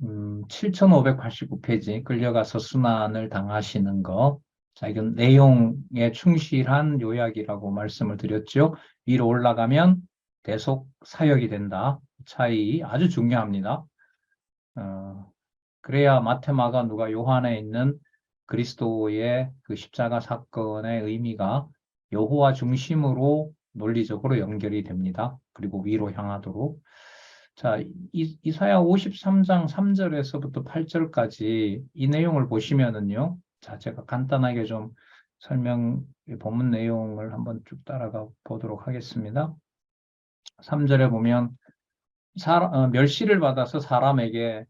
7589페이지 끌려가서 순환을 당하시는 거. 자, 이건 내용에 충실한 요약이라고 말씀을 드렸죠. 위로 올라가면 대속 사역이 된다. 차이 아주 중요합니다. 그래야 마테마가 누가 요한에 있는 그리스도의 그 십자가 사건의 의미가 여호와 중심으로 논리적으로 연결이 됩니다. 그리고 위로 향하도록. 자, 이사야 53장 3절에서부터 8절까지 이 내용을 보시면은요. 자, 제가 간단하게 좀 본문 내용을 한번 쭉 따라가 보도록 하겠습니다. 3절에 보면 멸시를 받아서 사람에게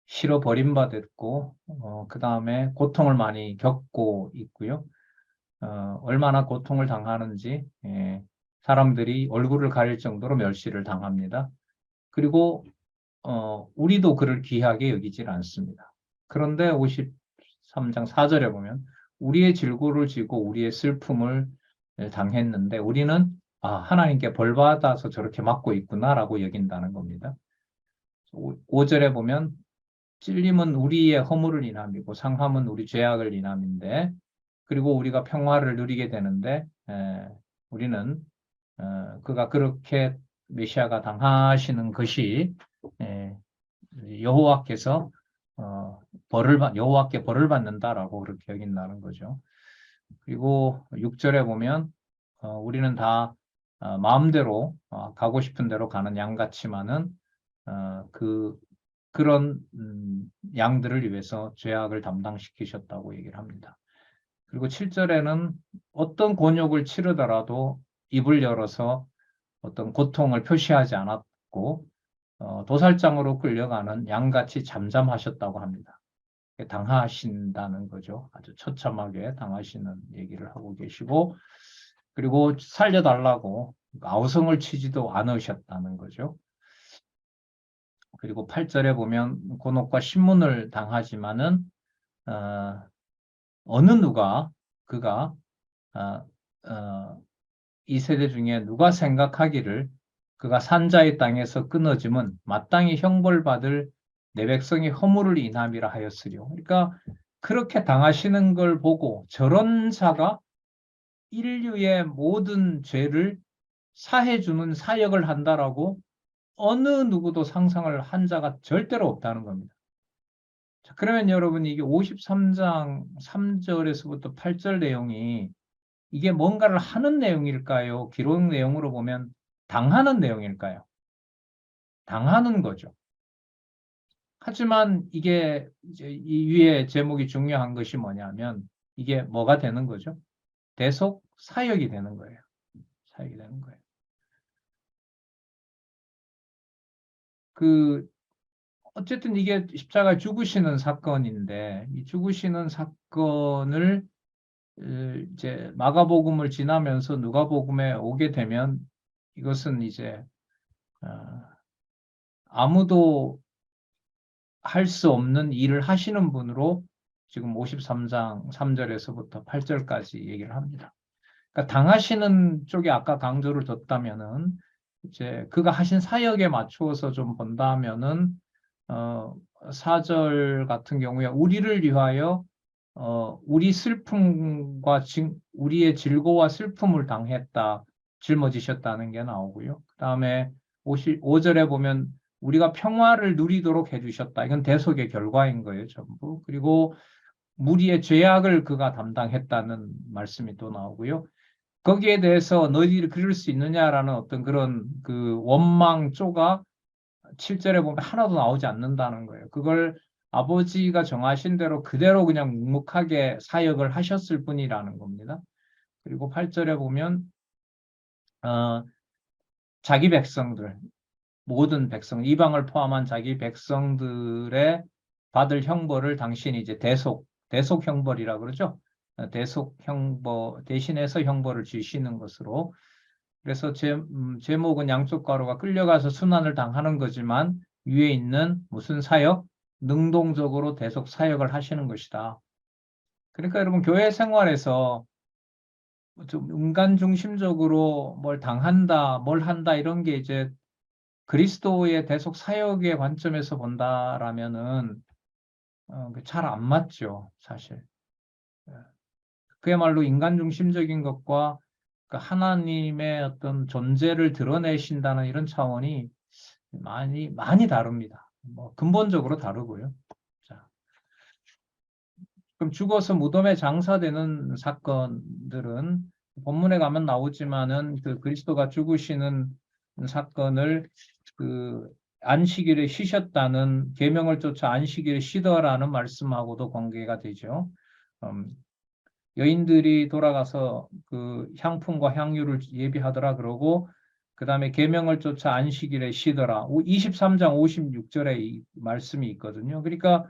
실어 버림받았고, 그 다음에 고통을 많이 겪고 있고요. 얼마나 고통을 당하는지, 사람들이 얼굴을 가릴 정도로 멸시를 당합니다. 그리고, 우리도 그를 귀하게 여기질 않습니다. 그런데 53장 4절에 보면, 우리의 질고를 지고 우리의 슬픔을 당했는데, 우리는, 하나님께 벌받아서 저렇게 맞고 있구나라고 여긴다는 겁니다. 5절에 보면, 찔림은 우리의 허물을 인함이고 상함은 우리 죄악을 인함인데, 그리고 우리가 평화를 누리게 되는데 우리는 그가 그렇게 메시아가 당하시는 것이 여호와께서 여호와께 벌을 받는다라고 그렇게 여긴다는 거죠. 그리고 6절에 보면 우리는 다 마음대로 가고 싶은 대로 가는 양같지만은 그런 양들을 위해서 죄악을 담당시키셨다고 얘기를 합니다. 그리고 7절에는 어떤 곤욕을 치르더라도 입을 열어서 어떤 고통을 표시하지 않았고 도살장으로 끌려가는 양같이 잠잠하셨다고 합니다. 당하신다는 거죠. 아주 처참하게 당하시는 얘기를 하고 계시고, 그리고 살려달라고 아우성을 치지도 않으셨다는 거죠. 그리고 8절에 보면 곤혹과 신문을 당하지만은 어느 누가 그가 이 세대 중에 누가 생각하기를 그가 산자의 땅에서 끊어짐은 마땅히 형벌받을 내 백성이 허물을 인함이라 하였으리요. 그러니까 그렇게 당하시는 걸 보고 저런 자가 인류의 모든 죄를 사해주는 사역을 한다라고 어느 누구도 상상을 한 자가 절대로 없다는 겁니다. 자, 그러면 여러분 이게 53장 3절에서부터 8절 내용이 이게 뭔가를 하는 내용일까요? 기록 내용으로 보면 당하는 내용일까요? 당하는 거죠. 하지만 이게 이제 이 위에 제목이 중요한 것이 뭐냐면 이게 뭐가 되는 거죠? 대속 사역이 되는 거예요. 사역이 되는 거예요. 어쨌든 이게 십자가 죽으시는 사건인데 이 죽으시는 사건을 이제 마가복음을 지나면서 누가복음에 오게 되면 이것은 이제 아무도 할 수 없는 일을 하시는 분으로 지금 53장 3절에서부터 8절까지 얘기를 합니다. 그러니까 당하시는 쪽에 아까 강조를 뒀다면은 이제 그가 하신 사역에 맞추어서 좀 본다면은 4절 같은 경우에 우리를 위하여 우리 슬픔과 우리의 질고와 슬픔을 당했다, 짊어지셨다는 게 나오고요. 그 다음에 5절에 보면 우리가 평화를 누리도록 해주셨다. 이건 대속의 결과인 거예요, 전부. 그리고 무리의 죄악을 그가 담당했다는 말씀이 또 나오고요. 거기에 대해서 너희들이 그럴 수 있느냐라는 어떤 그런 그 원망조가 7절에 보면 하나도 나오지 않는다는 거예요. 그걸 아버지가 정하신 대로 그대로 그냥 묵묵하게 사역을 하셨을 뿐이라는 겁니다. 그리고 8절에 보면 자기 백성들, 모든 백성, 이방을 포함한 자기 백성들의 받을 형벌을 당신이 이제 대속 형벌이라고 그러죠. 대속 형벌, 대신해서 형벌을 주시는 것으로. 그래서 제목은 양쪽 가로가 끌려가서 순환을 당하는 거지만 위에 있는 무슨 사역? 능동적으로 대속 사역을 하시는 것이다. 그러니까 여러분 교회 생활에서 좀 인간 중심적으로 뭘 당한다, 뭘 한다 이런 게 이제 그리스도의 대속 사역의 관점에서 본다라면은 잘 안 맞죠, 사실. 그야말로 인간 중심적인 것과 그 하나님의 어떤 존재를 드러내신다는 이런 차원이 많이 다릅니다. 뭐 근본적으로 다르고요. 자, 그럼 죽어서 무덤에 장사되는 사건들은 본문에 가면 나오지만은 그 그리스도가 죽으시는 사건을 그 안식일에 쉬셨다는 계명을 쫓아 안식일에 쉬더라는 말씀하고도 관계가 되죠. 여인들이 돌아가서 그 향품과 향유를 예비하더라 그러고 그 다음에 계명을 쫓아 안식일에 쉬더라. 23장 56절에 이 말씀이 있거든요. 그러니까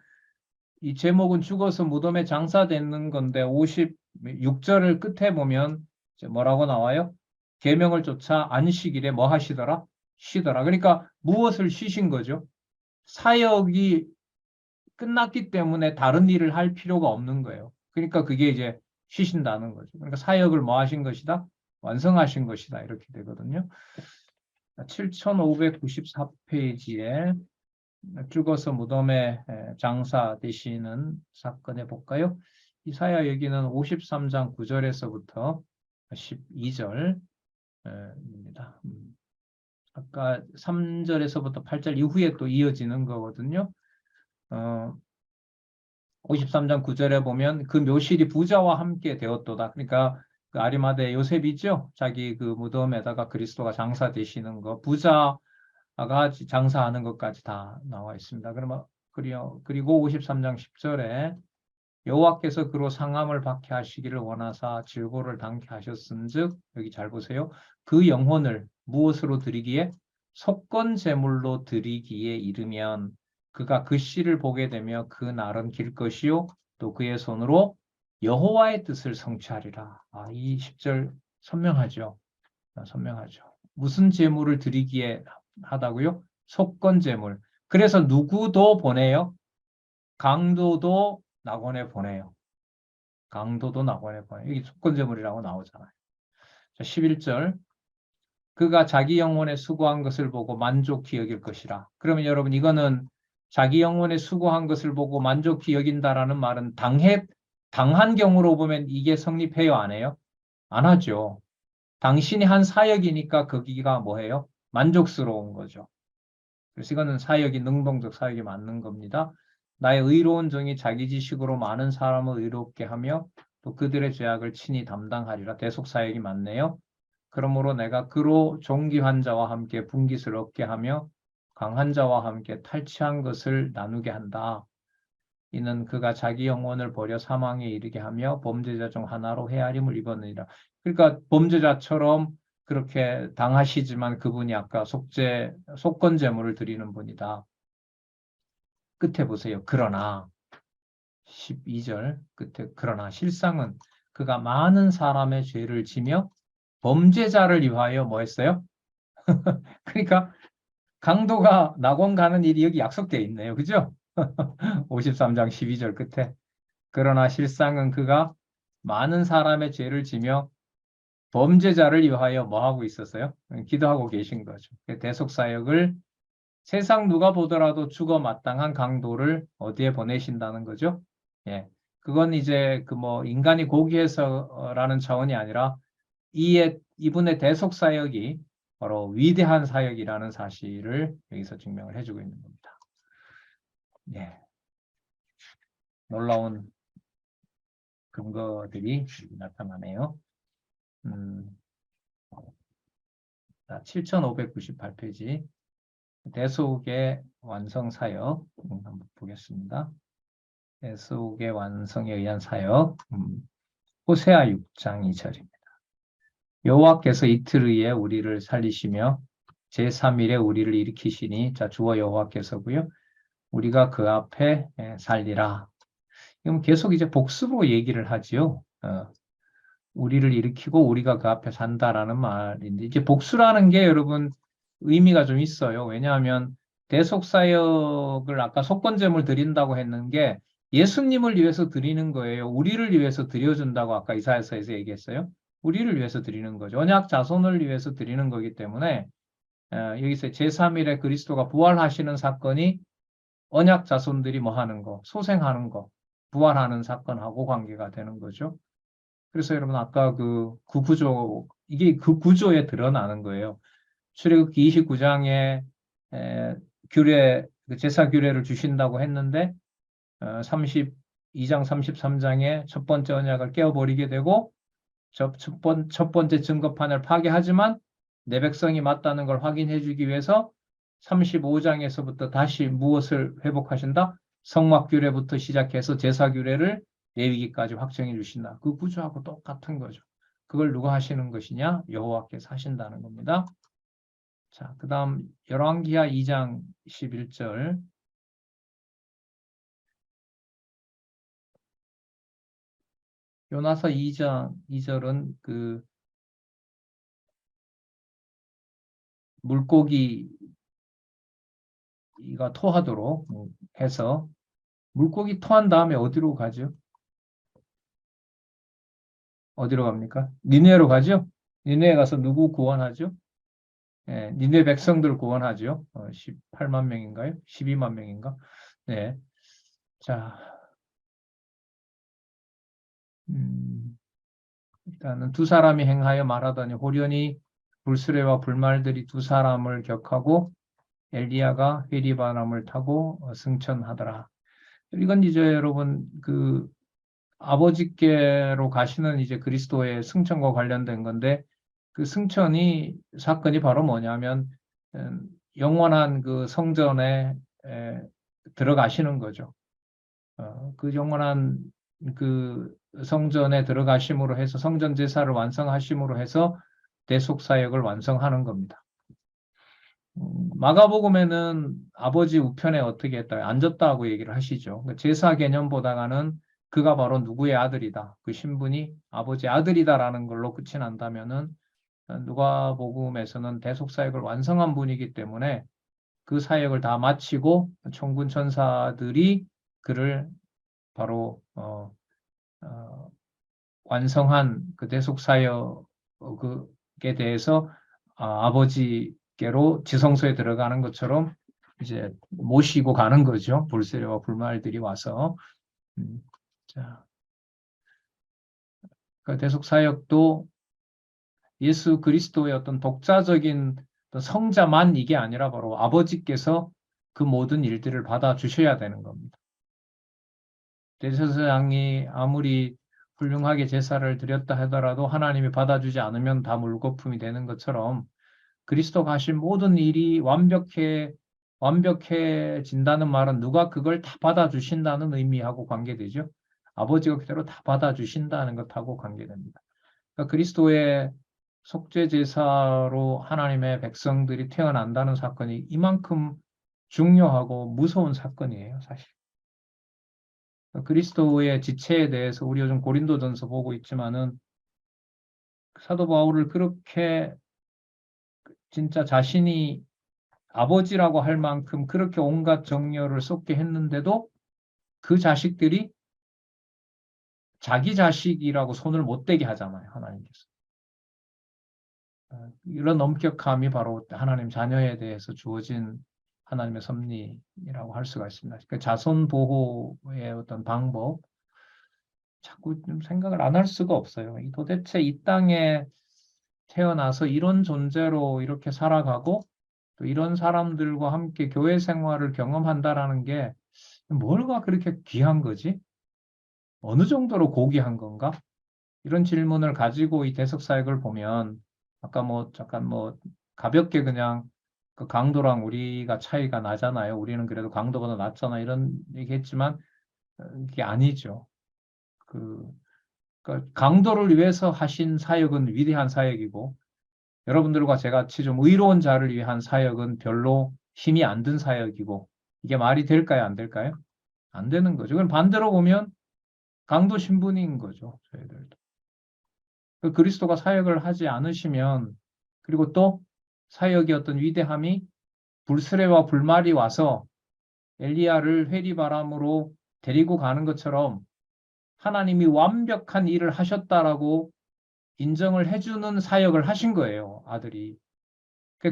이 제목은 죽어서 무덤에 장사되는 건데 56절을 끝에 보면 뭐라고 나와요? 계명을 쫓아 안식일에 뭐 하시더라? 쉬더라. 그러니까 무엇을 쉬신 거죠? 사역이 끝났기 때문에 다른 일을 할 필요가 없는 거예요. 그러니까 그게 이제 쉬신다는 거죠. 그러니까 사역을 뭐 하신 것이다? 완성하신 것이다. 이렇게 되거든요. 7594페이지에 죽어서 무덤에 장사되시는 사건에 볼까요? 이사야 여기는 53장 9절에서부터 12절입니다. 아까 3절에서부터 8절 이후에 또 이어지는 거거든요. 53장 9절에 보면 그 묘실이 부자와 함께 되었도다. 그러니까 그 아리마대 요셉이죠. 자기 그 무덤에다가 그리스도가 장사되시는 거, 부자가 장사하는 것까지 다 나와 있습니다. 그러면 그리고 53장 10절에 여호와께서 그로 상함을 받게 하시기를 원하사 질고를 당케 하셨은즉 여기 잘 보세요. 그 영혼을 무엇으로 드리기에 속건 제물로 드리기에 이르면 그가 그 씨를 보게 되며 그 날은 길 것이요 또 그의 손으로 여호와의 뜻을 성취하리라. 이 10절 선명하죠. 선명하죠. 무슨 제물을 드리기에 하다고요? 속건 제물. 그래서 누구도 보내요? 강도도 낙원에 보내요. 강도도 낙원에 보내요. 여기 속건 제물이라고 나오잖아요. 자, 11절. 그가 자기 영혼에 수고한 것을 보고 만족히 여길 것이라. 그러면 여러분 이거는 자기 영혼에 수고한 것을 보고 만족히 여긴다라는 말은 당한 경우로 보면 이게 성립해요, 안 해요? 안 하죠. 당신이 한 사역이니까 거기가 뭐예요? 만족스러운 거죠. 그래서 이거는 사역이 능동적 사역이 맞는 겁니다. 나의 의로운 종이 자기 지식으로 많은 사람을 의롭게 하며 또 그들의 죄악을 친히 담당하리라. 대속 사역이 맞네요. 그러므로 내가 그로 종기한 자와 함께 분깃을 얻게 하며 강한 자와 함께 탈취한 것을 나누게 한다. 이는 그가 자기 영혼을 버려 사망에 이르게 하며 범죄자 중 하나로 헤아림을 입었느니라. 그러니까 범죄자처럼 그렇게 당하시지만 그분이 아까 속건 제물을 드리는 분이다. 끝에 보세요. 그러나 12절 끝에 그러나 실상은 그가 많은 사람의 죄를 지며 범죄자를 위하여 뭐 했어요? 그러니까 강도가 낙원 가는 일이 여기 약속되어 있네요. 그죠? 53장 12절 끝에 그러나 실상은 그가 많은 사람의 죄를 지며 범죄자를 위하여 뭐 하고 있었어요? 기도하고 계신 거죠. 대속사역을 세상 누가 보더라도 죽어 마땅한 강도를 어디에 보내신다는 거죠? 예. 그건 이제 그 뭐 인간이 고귀해서라는 차원이 아니라 이분의 대속사역이 바로 위대한 사역이라는 사실을 여기서 증명을 해주고 있는 겁니다. 예. 놀라운 근거들이 나타나네요. 7598페이지 대속의 완성 사역 한번 보겠습니다. 대속의 완성에 의한 사역 호세아 6장 2절입니다. 여호와께서 이틀 후에 우리를 살리시며 제3일에 우리를 일으키시니 자 주어 여호와께서고요. 우리가 그 앞에 살리라. 그럼 계속 이제 복수로 얘기를 하지요. 우리를 일으키고 우리가 그 앞에 산다라는 말인데 이제 복수라는 게 여러분 의미가 좀 있어요. 왜냐하면 대속사역을 아까 속건제물 드린다고 했는 게 예수님을 위해서 드리는 거예요. 우리를 위해서 드려준다고 아까 이사야서에서 얘기했어요. 우리를 위해서 드리는 거죠. 언약 자손을 위해서 드리는 거기 때문에 여기서 제3일에 그리스도가 부활하시는 사건이 언약 자손들이 뭐 하는 거, 소생하는 거, 부활하는 사건하고 관계가 되는 거죠. 그래서 여러분 아까 그 구조, 이게 그 구조에 드러나는 거예요. 출애굽기 29장에 규례, 그 제사 규례를 주신다고 했는데 32장, 33장에 첫 번째 언약을 깨어버리게 되고 첫 번째 증거판을 파괴하지만 내 백성이 맞다는 걸 확인해 주기 위해서 35장에서부터 다시 무엇을 회복하신다? 성막규례부터 시작해서 제사규례를 레위기까지 확정해 주신다. 그 구조하고 똑같은 거죠. 그걸 누가 하시는 것이냐? 여호와께서 하신다는 겁니다. 자, 그 다음 열왕기하 2장 11절. 요나서 2장 2절은 그 물고기가 토하도록 해서 물고기 토한 다음에 어디로 가죠? 어디로 갑니까? 니네로 가죠? 니네에 가서 누구 구원하죠? 니네 백성들 구원하죠. 18만 명인가요? 12만 명인가? 네. 자, 일단은 두 사람이 행하여 말하더니 호련히 불수레와 불말들이 두 사람을 격하고 엘리야가 회리바람을 타고 승천하더라. 이건 이제 여러분 그 아버지께로 가시는 이제 그리스도의 승천과 관련된 건데 그 승천이 사건이 바로 뭐냐면 영원한 그 성전에 들어가시는 거죠. 그 영원한 그 성전에 들어가심으로 해서 성전 제사를 완성하심으로 해서 대속 사역을 완성하는 겁니다. 마가복음에는 아버지 우편에 어떻게 했다, 앉았다고 얘기를 하시죠. 제사 개념보다는 그가 바로 누구의 아들이다. 그 신분이 아버지 아들이다라는 걸로 끝이 난다면은 누가복음에서는 대속 사역을 완성한 분이기 때문에 그 사역을 다 마치고 천군 천사들이 그를 바로 완성한 그 대속 사역에 대해서 아버지께로 지성소에 들어가는 것처럼 이제 모시고 가는 거죠. 불세례와 불말들이 와서. 자, 그 대속 사역도 예수 그리스도의 어떤 독자적인 성자만 이게 아니라 바로 아버지께서 그 모든 일들을 받아주셔야 되는 겁니다. 대제사장이 아무리 훌륭하게 제사를 드렸다 하더라도 하나님이 받아주지 않으면 다 물거품이 되는 것처럼 그리스도가 하신 모든 일이 완벽해진다는 말은 누가 그걸 다 받아주신다는 의미하고 관계되죠. 아버지가 그대로 다 받아주신다는 것하고 관계됩니다. 그러니까 그리스도의 속죄 제사로 하나님의 백성들이 태어난다는 사건이 이만큼 중요하고 무서운 사건이에요, 사실. 그리스도의 지체에 대해서 우리 요즘 고린도전서 보고 있지만은 사도 바울을 그렇게 진짜 자신이 아버지라고 할 만큼 그렇게 온갖 정열을 쏟게 했는데도 그 자식들이 자기 자식이라고 손을 못 대게 하잖아요, 하나님께서. 이런 엄격함이 바로 하나님 자녀에 대해서 주어진 하나님의 섭리라고 할 수가 있습니다. 그러니까 자손 보호의 어떤 방법, 자꾸 좀 생각을 안 할 수가 없어요. 도대체 이 땅에 태어나서 이런 존재로 이렇게 살아가고 또 이런 사람들과 함께 교회 생활을 경험한다라는 게 뭐가 그렇게 귀한 거지? 어느 정도로 고귀한 건가? 이런 질문을 가지고 이 대석 사역을 보면 아까 뭐 잠깐 뭐 가볍게 그냥 그 강도랑 우리가 차이가 나잖아요. 우리는 그래도 강도보다 낫잖아. 이런 얘기했지만 이게 아니죠. 그러니까 강도를 위해서 하신 사역은 위대한 사역이고 여러분들과 제같이 좀 의로운 자를 위한 사역은 별로 힘이 안 든 사역이고 이게 말이 될까요? 안 될까요? 안 되는 거죠. 그럼 반대로 보면 강도 신분인 거죠. 저희들도. 그리스도가 사역을 하지 않으시면 그리고 또 사역의 어떤 위대함이 불수레와 불말이 와서 엘리야를 회리바람으로 데리고 가는 것처럼 하나님이 완벽한 일을 하셨다라고 인정을 해주는 사역을 하신 거예요, 아들이.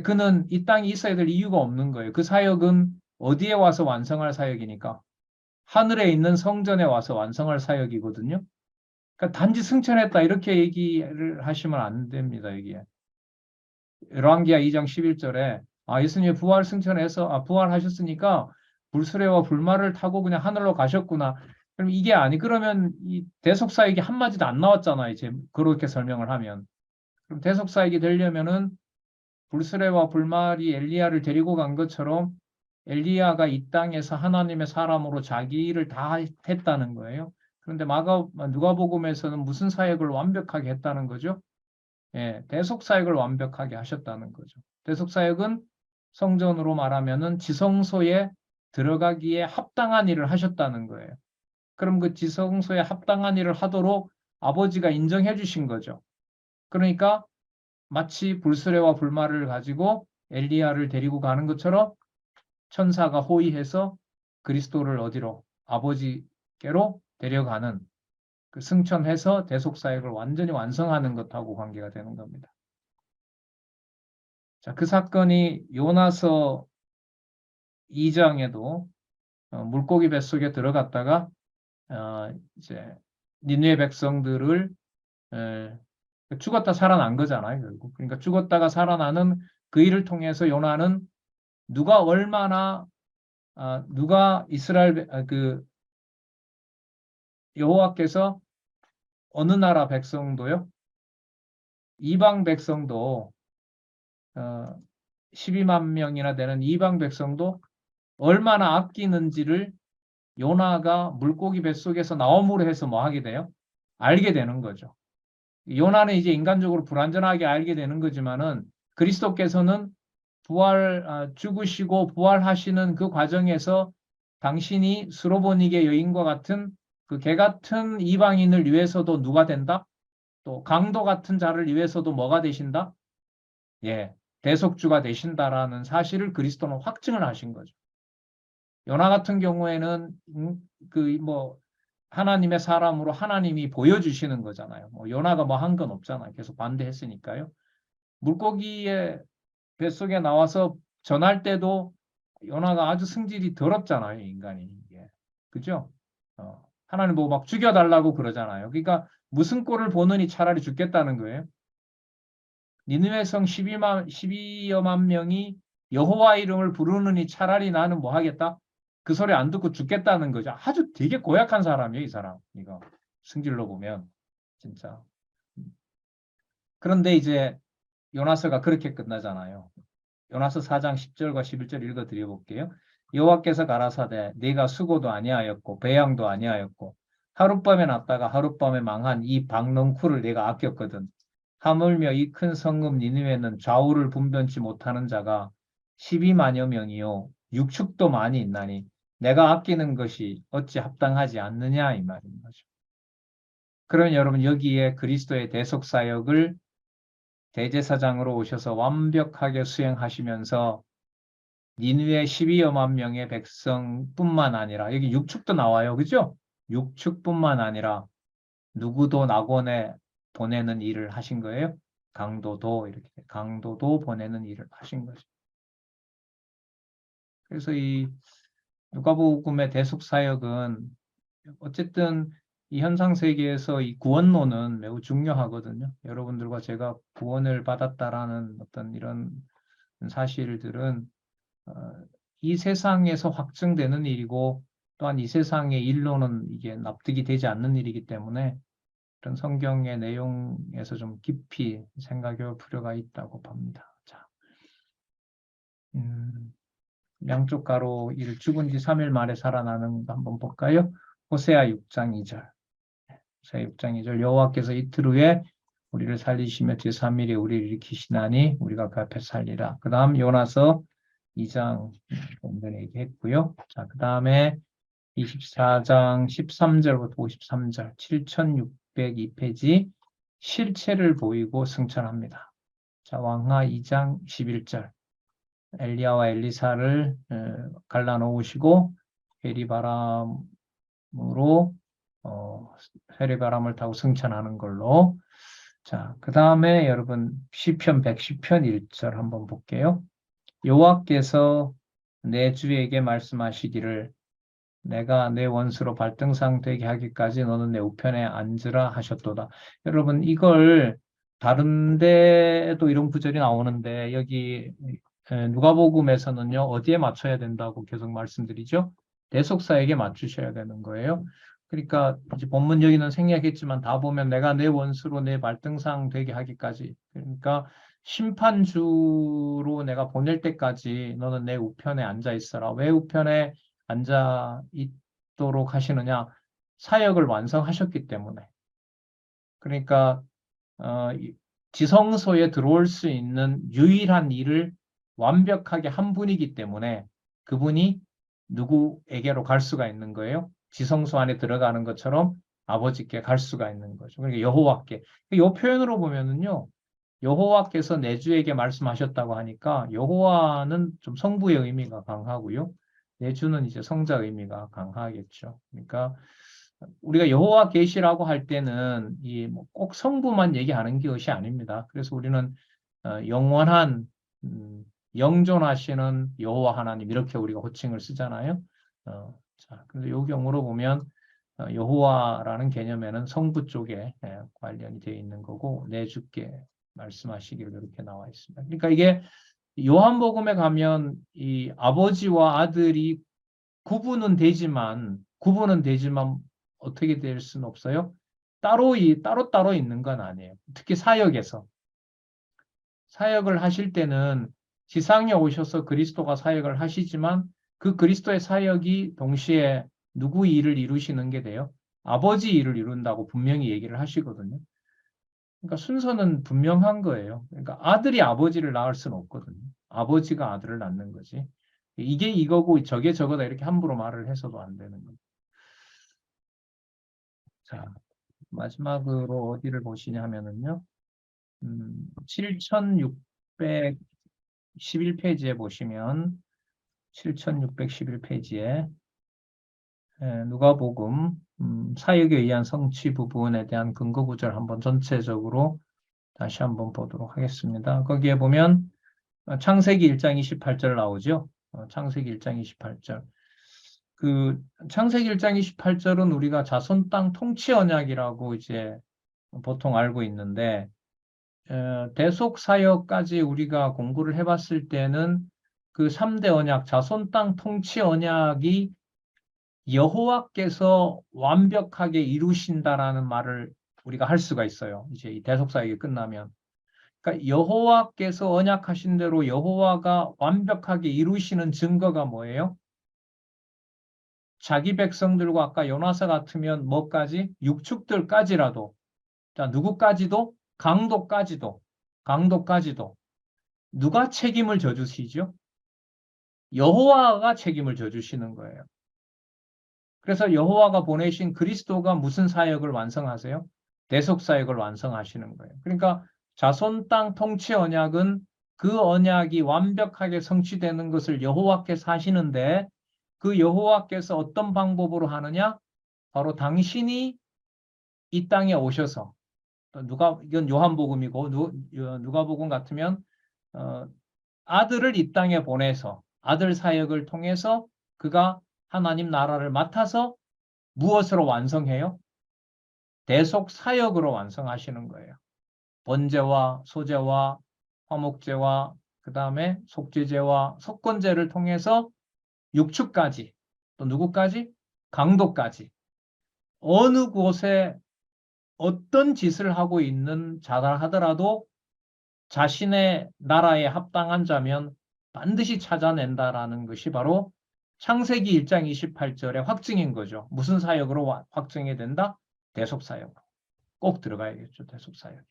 그는 이 땅에 있어야 될 이유가 없는 거예요. 그 사역은 어디에 와서 완성할 사역이니까? 하늘에 있는 성전에 와서 완성할 사역이거든요. 그러니까 단지 승천했다 이렇게 얘기를 하시면 안 됩니다. 여기에. 열왕기하 2장 11절에 예수님이 부활 승천해서 부활하셨으니까 불수레와 불말을 타고 그냥 하늘로 가셨구나. 그럼 이게 그러면 이 대속사역이 한마디도 안 나왔잖아요. 이제 그렇게 설명을 하면. 그럼 대속사역이 되려면은 불수레와 불말이 엘리야를 데리고 간 것처럼 엘리야가 이 땅에서 하나님의 사람으로 자기 일을 다 했다는 거예요. 그런데 누가복음에서는 무슨 사역을 완벽하게 했다는 거죠? 예, 대속사역을 완벽하게 하셨다는 거죠. 대속사역은 성전으로 말하면은 지성소에 들어가기에 합당한 일을 하셨다는 거예요. 그럼 그 지성소에 합당한 일을 하도록 아버지가 인정해 주신 거죠. 그러니까 마치 불수레와 불말을 가지고 엘리야를 데리고 가는 것처럼 천사가 호위해서 그리스도를 어디로? 아버지께로 데려가는 그 승천해서 대속사역을 완전히 완성하는 것하고 관계가 되는 겁니다. 자, 그 사건이 요나서 2장에도 물고기 뱃속에 들어갔다가 이제 니느웨 백성들을 죽었다 살아난 거잖아요, 결국. 그러니까 죽었다가 살아나는 그 일을 통해서 요나는 누가 이스라엘 여호와께서 어느 나라 백성도요? 이방 백성도 12만 명이나 되는 이방 백성도 얼마나 아끼는지를 요나가 물고기 뱃속에서 나옴으로 해서 뭐 하게 돼요? 알게 되는 거죠. 요나는 이제 인간적으로 불완전하게 알게 되는 거지만은 그리스도께서는 죽으시고 부활하시는 그 과정에서 당신이 스로보니게 여인과 같은 그 개 같은 이방인을 위해서도 누가 된다? 또 강도 같은 자를 위해서도 뭐가 되신다? 예, 대속주가 되신다라는 사실을 그리스도는 확증을 하신 거죠. 요나 같은 경우에는 하나님의 사람으로 하나님이 보여주시는 거잖아요. 요나가 뭐 한 건 없잖아요. 계속 반대했으니까요. 물고기의 뱃속에 나와서 전할 때도 요나가 아주 승질이 더럽잖아요, 인간이. 예. 그죠? 하나님 보고 막 죽여달라고 그러잖아요. 그러니까 무슨 꼴을 보느니 차라리 죽겠다는 거예요. 니느웨 성 12여만 명이 여호와 이름을 부르느니 차라리 나는 뭐 하겠다? 그 소리 안 듣고 죽겠다는 거죠. 아주 되게 고약한 사람이에요, 이 사람. 이거 승질로 보면 진짜. 그런데 이제 요나서가 그렇게 끝나잖아요. 요나서 4장 10절과 11절 읽어 드려 볼게요. 여호와께서 가라사대 네가 수고도 아니하였고 배양도 아니하였고 하룻밤에 났다가 하룻밤에 망한 이 박넝쿨을 내가 아꼈거든. 하물며 이 큰 성읍 니느웨는 좌우를 분변치 못하는 자가 12만여 명이요 육축도 많이 있나니 내가 아끼는 것이 어찌 합당하지 않느냐 이 말인 거죠. 그러면 여러분 여기에 그리스도의 대속 사역을 대제사장으로 오셔서 완벽하게 수행하시면서 니느웨 12여만 명의 백성뿐만 아니라 여기 육축도 나와요. 그죠? 육축뿐만 아니라 누구도 낙원에 보내는 일을 하신 거예요. 강도도 보내는 일을 하신 거죠. 그래서 이 누가복음의 대속 사역은 어쨌든 이 현상 세계에서 이 구원론은 매우 중요하거든요. 여러분들과 제가 구원을 받았다라는 어떤 이런 사실들은 이 세상에서 확증되는 일이고 또한 이 세상의 일로는 이게 납득이 되지 않는 일이기 때문에 그런 성경의 내용에서 좀 깊이 생각해 볼 필요가 있다고 봅니다. 자, 양쪽 가로 이를 죽은 지 3일 만에 살아나는 거 한번 볼까요? 호세아 6장 2절. 호세아 6장 2절. 여호와께서 이틀 후에 우리를 살리시며 제3일에 우리를 일으키시나니 우리가 그 앞에 살리라. 그 다음 요나서 2장 좀 전에 얘기했고요. 자, 그 다음에 24장 13절부터 53절 7602페이지 실체를 보이고 승천합니다. 자, 왕하 2장 11절 엘리야와 엘리사를 갈라놓으시고 회리바람을 타고 승천하는 걸로 자, 그 다음에 여러분 시편 110편 1절 한번 볼게요. 여호와께서 내 주에게 말씀하시기를 내가 내 원수로 발등상 되게 하기까지 너는 내 우편에 앉으라 하셨도다. 여러분 이걸 다른 데도 이런 구절이 나오는데 여기 누가복음에서는요 어디에 맞춰야 된다고 계속 말씀드리죠? 대속사에게 맞추셔야 되는 거예요. 그러니까 이제 본문 여기는 생략했지만 다 보면 내가 내 원수로 내 발등상 되게 하기까지, 그러니까 심판주로 내가 보낼 때까지 너는 내 우편에 앉아 있어라. 왜 우편에 앉아 있도록 하시느냐? 사역을 완성하셨기 때문에. 그러니까 지성소에 들어올 수 있는 유일한 일을 완벽하게 한 분이기 때문에 그분이 누구에게로 갈 수가 있는 거예요. 지성소 안에 들어가는 것처럼 아버지께 갈 수가 있는 거죠. 그러니까 여호와께. 이 표현으로 보면은요. 여호와께서 내 주에게 말씀하셨다고 하니까 여호와는 좀 성부의 의미가 강하고요. 내 주는 이제 성자 의미가 강하겠죠. 그러니까 우리가 여호와 계시라고 할 때는 이 꼭 성부만 얘기하는 것이 아닙니다. 그래서 우리는 영원한 영존하시는 여호와 하나님 이렇게 우리가 호칭을 쓰잖아요. 자, 그래서 이 경우로 보면 여호와라는 개념에는 성부 쪽에 관련이 되어 있는 거고 내 주께 말씀하시기를 이렇게 나와 있습니다. 그러니까 이게 요한복음에 가면 이 아버지와 아들이 구분은 되지만 어떻게 될 수는 없어요? 따로 있는 건 아니에요. 특히 사역에서. 사역을 하실 때는 지상에 오셔서 그리스도가 사역을 하시지만 그 그리스도의 사역이 동시에 누구 일을 이루시는 게 돼요? 아버지 일을 이룬다고 분명히 얘기를 하시거든요. 그러니까 순서는 분명한 거예요. 그러니까 아들이 아버지를 낳을 수는 없거든요. 아버지가 아들을 낳는 거지. 이게 이거고 저게 저거다 이렇게 함부로 말을 해서도 안 되는 거예요. 자, 마지막으로 어디를 보시냐 하면은요. 7611페이지에 보시면 7611페이지에 누가복음 사역에 의한 성취 부분에 대한 근거 구절 한번 전체적으로 다시 한번 보도록 하겠습니다. 거기에 보면 창세기 1장 28절 나오죠. 창세기 1장 28절. 그 창세기 1장 28절은 우리가 자손 땅 통치 언약이라고 이제 보통 알고 있는데 대속 사역까지 우리가 공부를 해봤을 때는 그 3대 언약, 자손 땅 통치 언약이 여호와께서 완벽하게 이루신다라는 말을 우리가 할 수가 있어요. 이제 이 대속 사역이 끝나면. 그러니까 여호와께서 언약하신 대로 여호와가 완벽하게 이루시는 증거가 뭐예요? 자기 백성들과 아까 요나서 같으면 뭐까지? 육축들까지라도. 자, 누구까지도? 강도까지도. 누가 책임을 져주시죠? 여호와가 책임을 져주시는 거예요. 그래서 여호와가 보내신 그리스도가 무슨 사역을 완성하세요? 대속 사역을 완성하시는 거예요. 그러니까 자손 땅 통치 언약은 그 언약이 완벽하게 성취되는 것을 여호와께서 하시는데 그 여호와께서 어떤 방법으로 하느냐? 바로 당신이 이 땅에 오셔서 이건 요한복음이고 누가복음 같으면 아들을 이 땅에 보내서 아들 사역을 통해서 그가 하나님 나라를 맡아서 무엇으로 완성해요? 대속 사역으로 완성하시는 거예요. 번제와 소제와 화목제와 그 다음에 속죄제와 속건제를 통해서 육축까지 또 누구까지? 강도까지 어느 곳에 어떤 짓을 하고 있는 자라 하더라도 자신의 나라에 합당한 자면 반드시 찾아낸다라는 것이 바로 창세기 1장 28절의 확증인 거죠. 무슨 사역으로 확증이 된다? 대속 사역으로. 꼭 들어가야겠죠. 대속 사역이.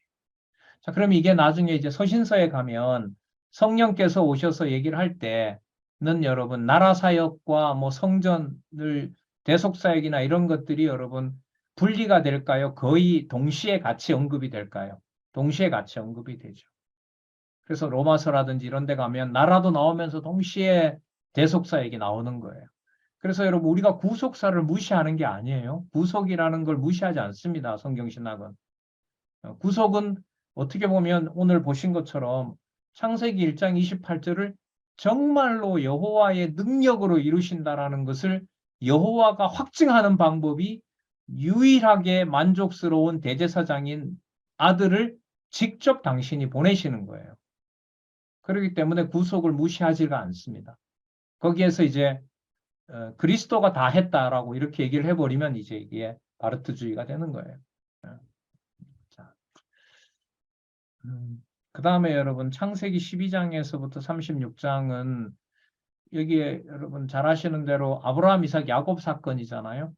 자, 그럼 이게 나중에 이제 서신서에 가면 성령께서 오셔서 얘기를 할 때는 여러분 나라 사역과 뭐 성전을 대속 사역이나 이런 것들이 여러분 분리가 될까요? 거의 동시에 같이 언급이 될까요? 동시에 같이 언급이 되죠. 그래서 로마서라든지 이런 데 가면 나라도 나오면서 동시에 대속사 얘기 나오는 거예요. 그래서 여러분 우리가 구속사를 무시하는 게 아니에요. 구속이라는 걸 무시하지 않습니다. 성경신학은. 구속은 어떻게 보면 오늘 보신 것처럼 창세기 1장 28절을 정말로 여호와의 능력으로 이루신다라는 것을 여호와가 확증하는 방법이 유일하게 만족스러운 대제사장인 아들을 직접 당신이 보내시는 거예요. 그렇기 때문에 구속을 무시하지가 않습니다. 거기에서 이제 그리스도가 다 했다라고 이렇게 얘기를 해버리면 이제 이게 바르트주의가 되는 거예요. 자, 그 다음에 여러분 창세기 12장에서부터 36장은 여기에 여러분 잘 아시는 대로 아브라함, 이삭, 야곱 사건이잖아요.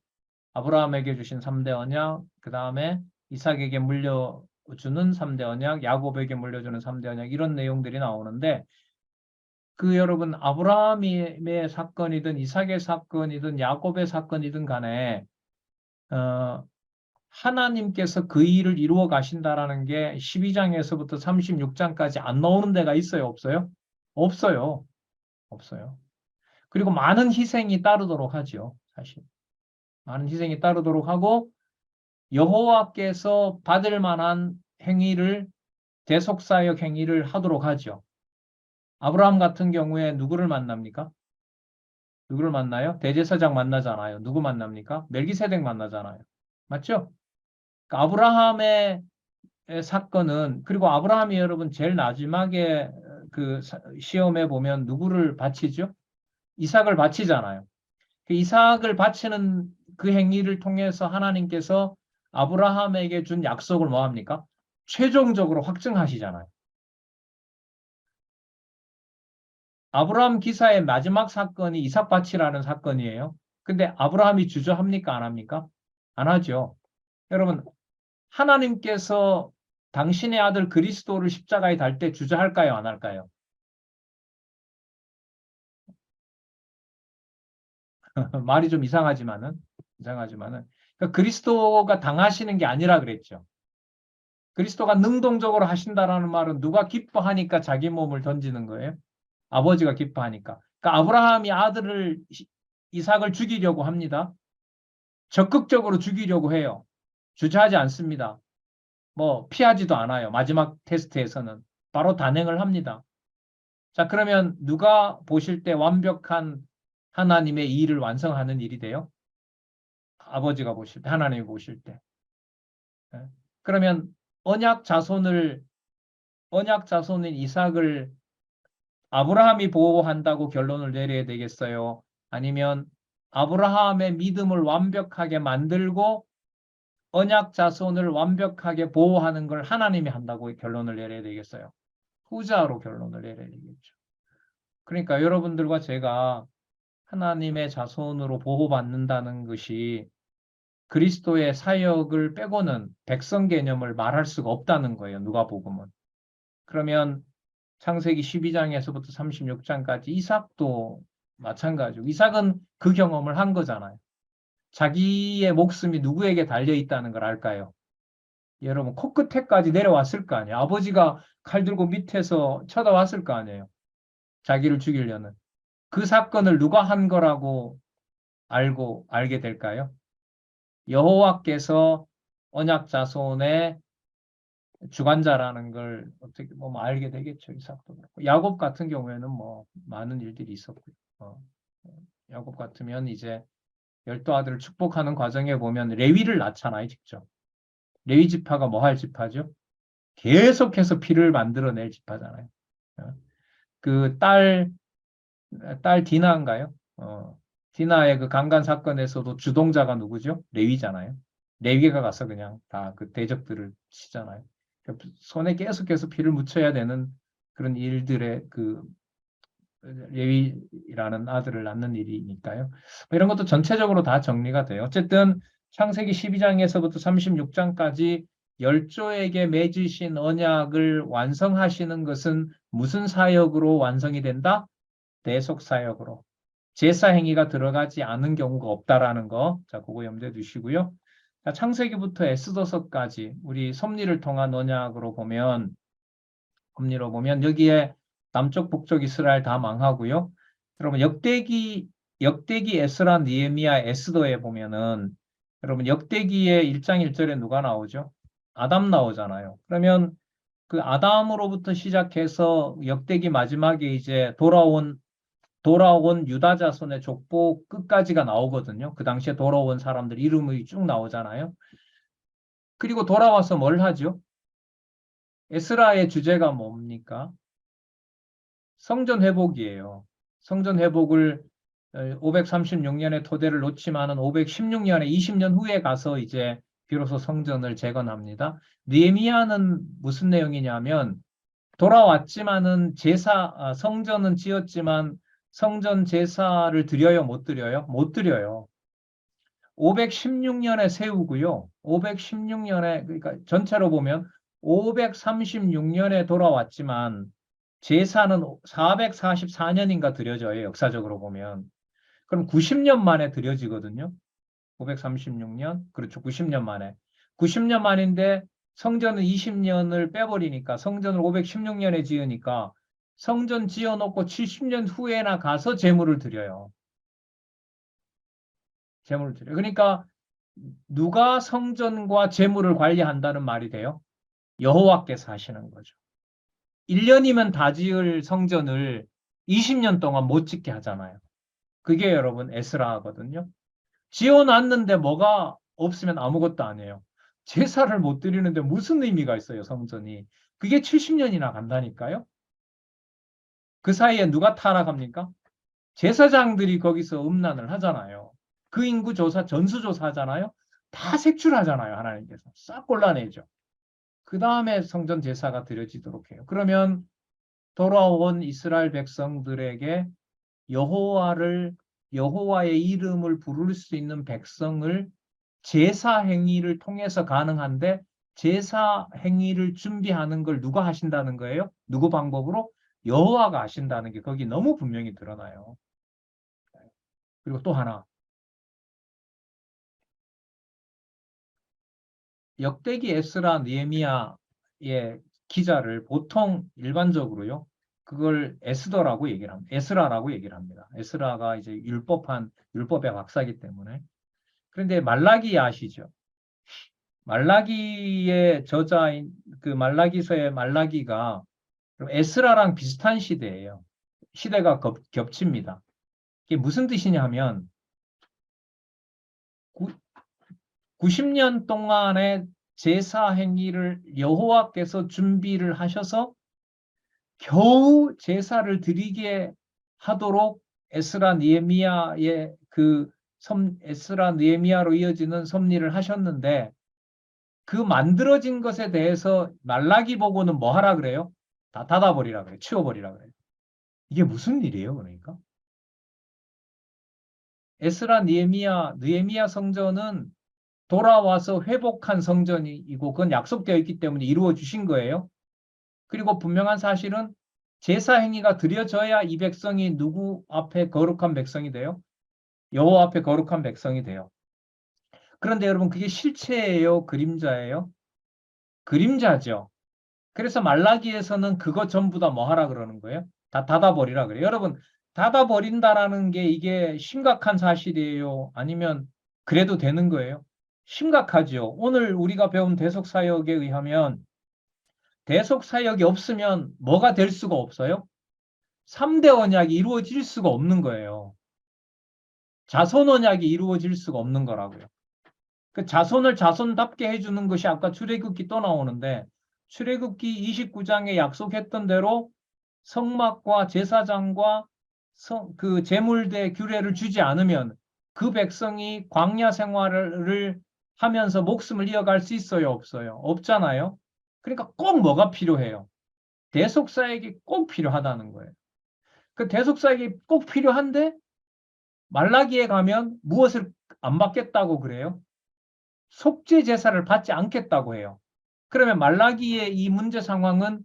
아브라함에게 주신 3대 언약, 그 다음에 이삭에게 물려주는 3대 언약, 야곱에게 물려주는 3대 언약 이런 내용들이 나오는데 그 여러분 아브라함의 사건이든 이삭의 사건이든 야곱의 사건이든 간에 하나님께서 그 일을 이루어 가신다라는 게 12장에서부터 36장까지 안 나오는 데가 있어요, 없어요? 없어요. 없어요. 그리고 많은 희생이 따르도록 하죠, 사실. 많은 희생이 따르도록 하고 여호와께서 받을 만한 행위를 대속사역 행위를 하도록 하죠. 아브라함 같은 경우에 누구를 만납니까? 누구를 만나요? 대제사장 만나잖아요. 누구 만납니까? 멜기세덱 만나잖아요. 맞죠? 그러니까 아브라함의 사건은 그리고 아브라함이 여러분 제일 마지막에 그 시험에 보면 누구를 바치죠? 이삭을 바치잖아요. 그 이삭을 바치는 그 행위를 통해서 하나님께서 아브라함에게 준 약속을 뭐 합니까? 최종적으로 확증하시잖아요. 아브라함 기사의 마지막 사건이 이삭 바치라는 사건이에요. 근데 아브라함이 주저합니까? 안 합니까? 안 하죠. 여러분, 하나님께서 당신의 아들 그리스도를 십자가에 달 때 주저할까요? 안 할까요? 말이 좀 이상하지만은. 그러니까 그리스도가 당하시는 게 아니라 그랬죠. 그리스도가 능동적으로 하신다라는 말은 누가 기뻐하니까 자기 몸을 던지는 거예요? 아버지가 기뻐하니까. 그러니까 아브라함이 아들을 이삭을 죽이려고 합니다. 적극적으로 죽이려고 해요. 주저하지 않습니다. 뭐 피하지도 않아요. 마지막 테스트에서는 바로 단행을 합니다. 자, 그러면 누가 보실 때 완벽한 하나님의 일을 완성하는 일이 돼요? 아버지가 보실 때, 하나님이 보실 때. 예? 그러면 언약 자손인 이삭을 아브라함이 보호한다고 결론을 내려야 되겠어요? 아니면 아브라함의 믿음을 완벽하게 만들고 언약 자손을 완벽하게 보호하는 걸 하나님이 한다고 결론을 내려야 되겠어요? 후자로 결론을 내려야 되겠죠. 그러니까 여러분들과 제가 하나님의 자손으로 보호받는다는 것이 그리스도의 사역을 빼고는 백성 개념을 말할 수가 없다는 거예요. 누가복음은. 그러면 창세기 12장에서부터 36장까지 이삭도 마찬가지고 이삭은 그 경험을 한 거잖아요. 자기의 목숨이 누구에게 달려 있다는 걸 알까요? 여러분 코끝에까지 내려왔을 거 아니에요. 아버지가 칼 들고 밑에서 쳐다왔을 거 아니에요. 자기를 죽이려는. 그 사건을 누가 한 거라고 알게 될까요? 여호와께서 언약 자손의 주관자라는 걸 어떻게 보면 알게 되겠죠. 이삭도 그렇고. 야곱 같은 경우에는 뭐 많은 일들이 있었고요. 야곱 같으면 이제 열두 아들을 축복하는 과정에 보면 레위를 낳잖아요, 직접. 레위 지파가 뭐 할 지파죠? 계속해서 피를 만들어낼 지파잖아요. 그 딸 디나인가요? 디나의 그 강간 사건에서도 주동자가 누구죠? 레위잖아요. 레위가 가서 그냥 다 그 대적들을 치잖아요. 손에 계속해서 피를 묻혀야 되는 그런 일들의 그 레위라는 아들을 낳는 일이니까요. 뭐 이런 것도 전체적으로 다 정리가 돼요. 어쨌든 창세기 12장에서부터 36장까지 열조에게 맺으신 언약을 완성하시는 것은 무슨 사역으로 완성이 된다? 대속 사역으로. 제사 행위가 들어가지 않은 경우가 없다라는 거. 자, 그거 염두에 두시고요. 자, 창세기부터 에스더서까지 우리 섭리를 통한 언약으로 보면 여기에 남쪽 북쪽 이스라엘 다 망하고요. 여러분 역대기 에스라 느헤미야 에스더에 보면은 여러분 역대기의 1장 1절에 누가 나오죠? 아담 나오잖아요. 그러면 그 아담으로부터 시작해서 역대기 마지막에 이제 돌아온 유다 자손의 족보 끝까지가 나오거든요. 그 당시에 돌아온 사람들 이름이 쭉 나오잖아요. 그리고 돌아와서 뭘 하죠? 에스라의 주제가 뭡니까? 성전 회복이에요. 성전 회복을 536년에 토대를 놓지만은 516년에 20년 후에 가서 이제 비로소 성전을 재건합니다. 느헤미야는 무슨 내용이냐면 돌아왔지만은 성전은 지었지만 성전 제사를 드려요, 못 드려요? 못 드려요. 516년에 세우고요. 516년에 그러니까 전체로 보면 536년에 돌아왔지만 제사는 444년인가 드려져요. 역사적으로 보면. 그럼 90년 만에 드려지거든요. 536년. 그렇죠. 90년 만에. 90년 만인데 성전은 20년을 빼버리니까 성전을 516년에 지으니까 성전 지어놓고 70년 후에나 가서 제물을 드려요. 제물을 드려요. 그러니까 누가 성전과 제물을 관리한다는 말이 돼요? 여호와께서 하시는 거죠. 1년이면 다 지을 성전을 20년 동안 못 짓게 하잖아요. 그게 여러분 에스라거든요. 지어놨는데 뭐가 없으면 아무것도 안 해요. 제사를 못 드리는데 무슨 의미가 있어요, 성전이. 그게 70년이나 간다니까요. 그 사이에 누가 타락합니까? 제사장들이 거기서 음란을 하잖아요. 그 인구 조사, 전수조사 하잖아요. 다 색출하잖아요, 하나님께서. 싹 골라내죠. 그 다음에 성전 제사가 드려지도록 해요. 그러면 돌아온 이스라엘 백성들에게 여호와의 이름을 부를 수 있는 백성을 제사 행위를 통해서 가능한데 제사 행위를 준비하는 걸 누가 하신다는 거예요? 누구 방법으로? 여호와가 하신다는 게 거기 너무 분명히 드러나요. 그리고 또 하나. 역대기 에스라 느헤미야의 기자를 보통 일반적으로요. 그걸 에스더라고 얘기를 합니다. 에스라라고 얘기를 합니다. 에스라가 이제 율법의 박사이기 때문에. 그런데 말라기 아시죠? 말라기의 저자인 그 말라기서의 말라기가 에스라랑 비슷한 시대예요. 시대가 겹칩니다. 이게 무슨 뜻이냐 하면 90년 동안의 제사 행위를 여호와께서 준비를 하셔서 겨우 제사를 드리게 하도록 에스라 느헤미야의 에스라 느헤미야로 이어지는 섭리를 하셨는데 그 만들어진 것에 대해서 말라기 보고는 뭐 하라 그래요? 다 닫아버리라 그래요. 치워버리라 그래요. 이게 무슨 일이에요, 그러니까? 에스라 느헤미야 성전은 돌아와서 회복한 성전이고 그건 약속되어 있기 때문에 이루어 주신 거예요. 그리고 분명한 사실은 제사 행위가 드려져야 이 백성이 누구 앞에 거룩한 백성이 돼요? 여호와 앞에 거룩한 백성이 돼요. 그런데 여러분 그게 실체예요? 그림자예요? 그림자죠. 그래서 말라기에서는 그거 전부 다 뭐 하라 그러는 거예요? 다 닫아버리라 그래요. 여러분 닫아버린다라는 게 이게 심각한 사실이에요? 아니면 그래도 되는 거예요? 심각하죠. 오늘 우리가 배운 대속사역에 의하면 대속사역이 없으면 뭐가 될 수가 없어요? 3대 언약이 이루어질 수가 없는 거예요. 자손 언약이 이루어질 수가 없는 거라고요. 그 자손을 자손답게 해주는 것이 아까 출애굽기 또 나오는데 출애굽기 29장에 약속했던 대로 성막과 제사장과 그 제물대 규례를 주지 않으면 그 백성이 광야 생활을 하면서 목숨을 이어갈 수 있어요, 없어요? 없잖아요. 그러니까 꼭 뭐가 필요해요? 대속사역이 꼭 필요하다는 거예요. 그 대속사역이 꼭 필요한데 말라기에 가면 무엇을 안 받겠다고 그래요? 속죄 제사를 받지 않겠다고 해요. 그러면 말라기의 이 문제 상황은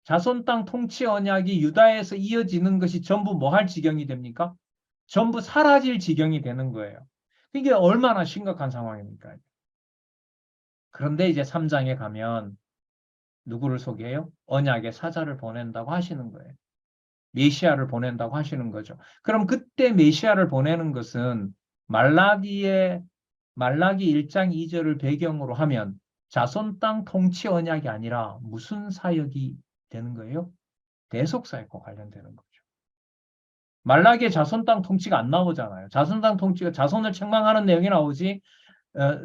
자손 땅 통치 언약이 유다에서 이어지는 것이 전부 뭐 할 지경이 됩니까? 전부 사라질 지경이 되는 거예요. 이게 얼마나 심각한 상황입니까? 그런데 이제 3장에 가면 누구를 소개해요? 언약의 사자를 보낸다고 하시는 거예요. 메시아를 보낸다고 하시는 거죠. 그럼 그때 메시아를 보내는 것은 말라기 1장 2절을 배경으로 하면 자손 땅 통치 언약이 아니라 무슨 사역이 되는 거예요? 대속사역과 관련되는 거죠. 말라기에 자손 땅 통치가 안 나오잖아요. 자손 땅 통치가 자손을 책망하는 내용이 나오지,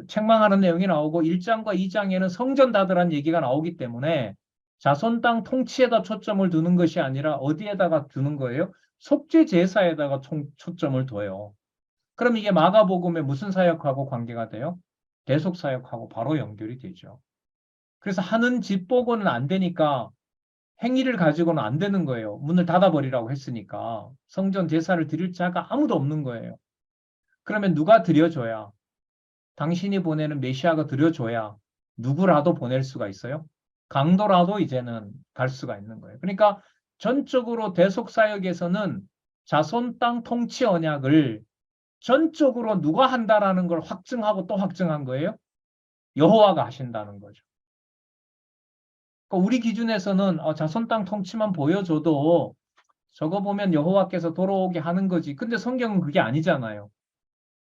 책망하는 내용이 나오고 1장과 2장에는 성전 닫으라는 얘기가 나오기 때문에 자손 땅 통치에다 초점을 두는 것이 아니라 어디에다가 두는 거예요? 속죄 제사에다가 초점을 둬요. 그럼 이게 마가복음에 무슨 사역하고 관계가 돼요? 대속 사역하고 바로 연결이 되죠. 그래서 하는 집 보고는 안 되니까 행위를 가지고는 안 되는 거예요. 문을 닫아버리라고 했으니까. 성전 제사를 드릴 자가 아무도 없는 거예요. 그러면 누가 드려줘야, 당신이 보내는 메시아가 드려줘야 누구라도 보낼 수가 있어요? 강도라도 이제는 갈 수가 있는 거예요. 그러니까 전적으로 대속사역에서는 자손 땅 통치 언약을 전적으로 누가 한다라는 걸 확증하고 또 확증한 거예요? 여호와가 하신다는 거죠. 그러니까 우리 기준에서는 자손 땅 통치만 보여줘도 저거 보면 여호와께서 돌아오게 하는 거지. 근데 성경은 그게 아니잖아요.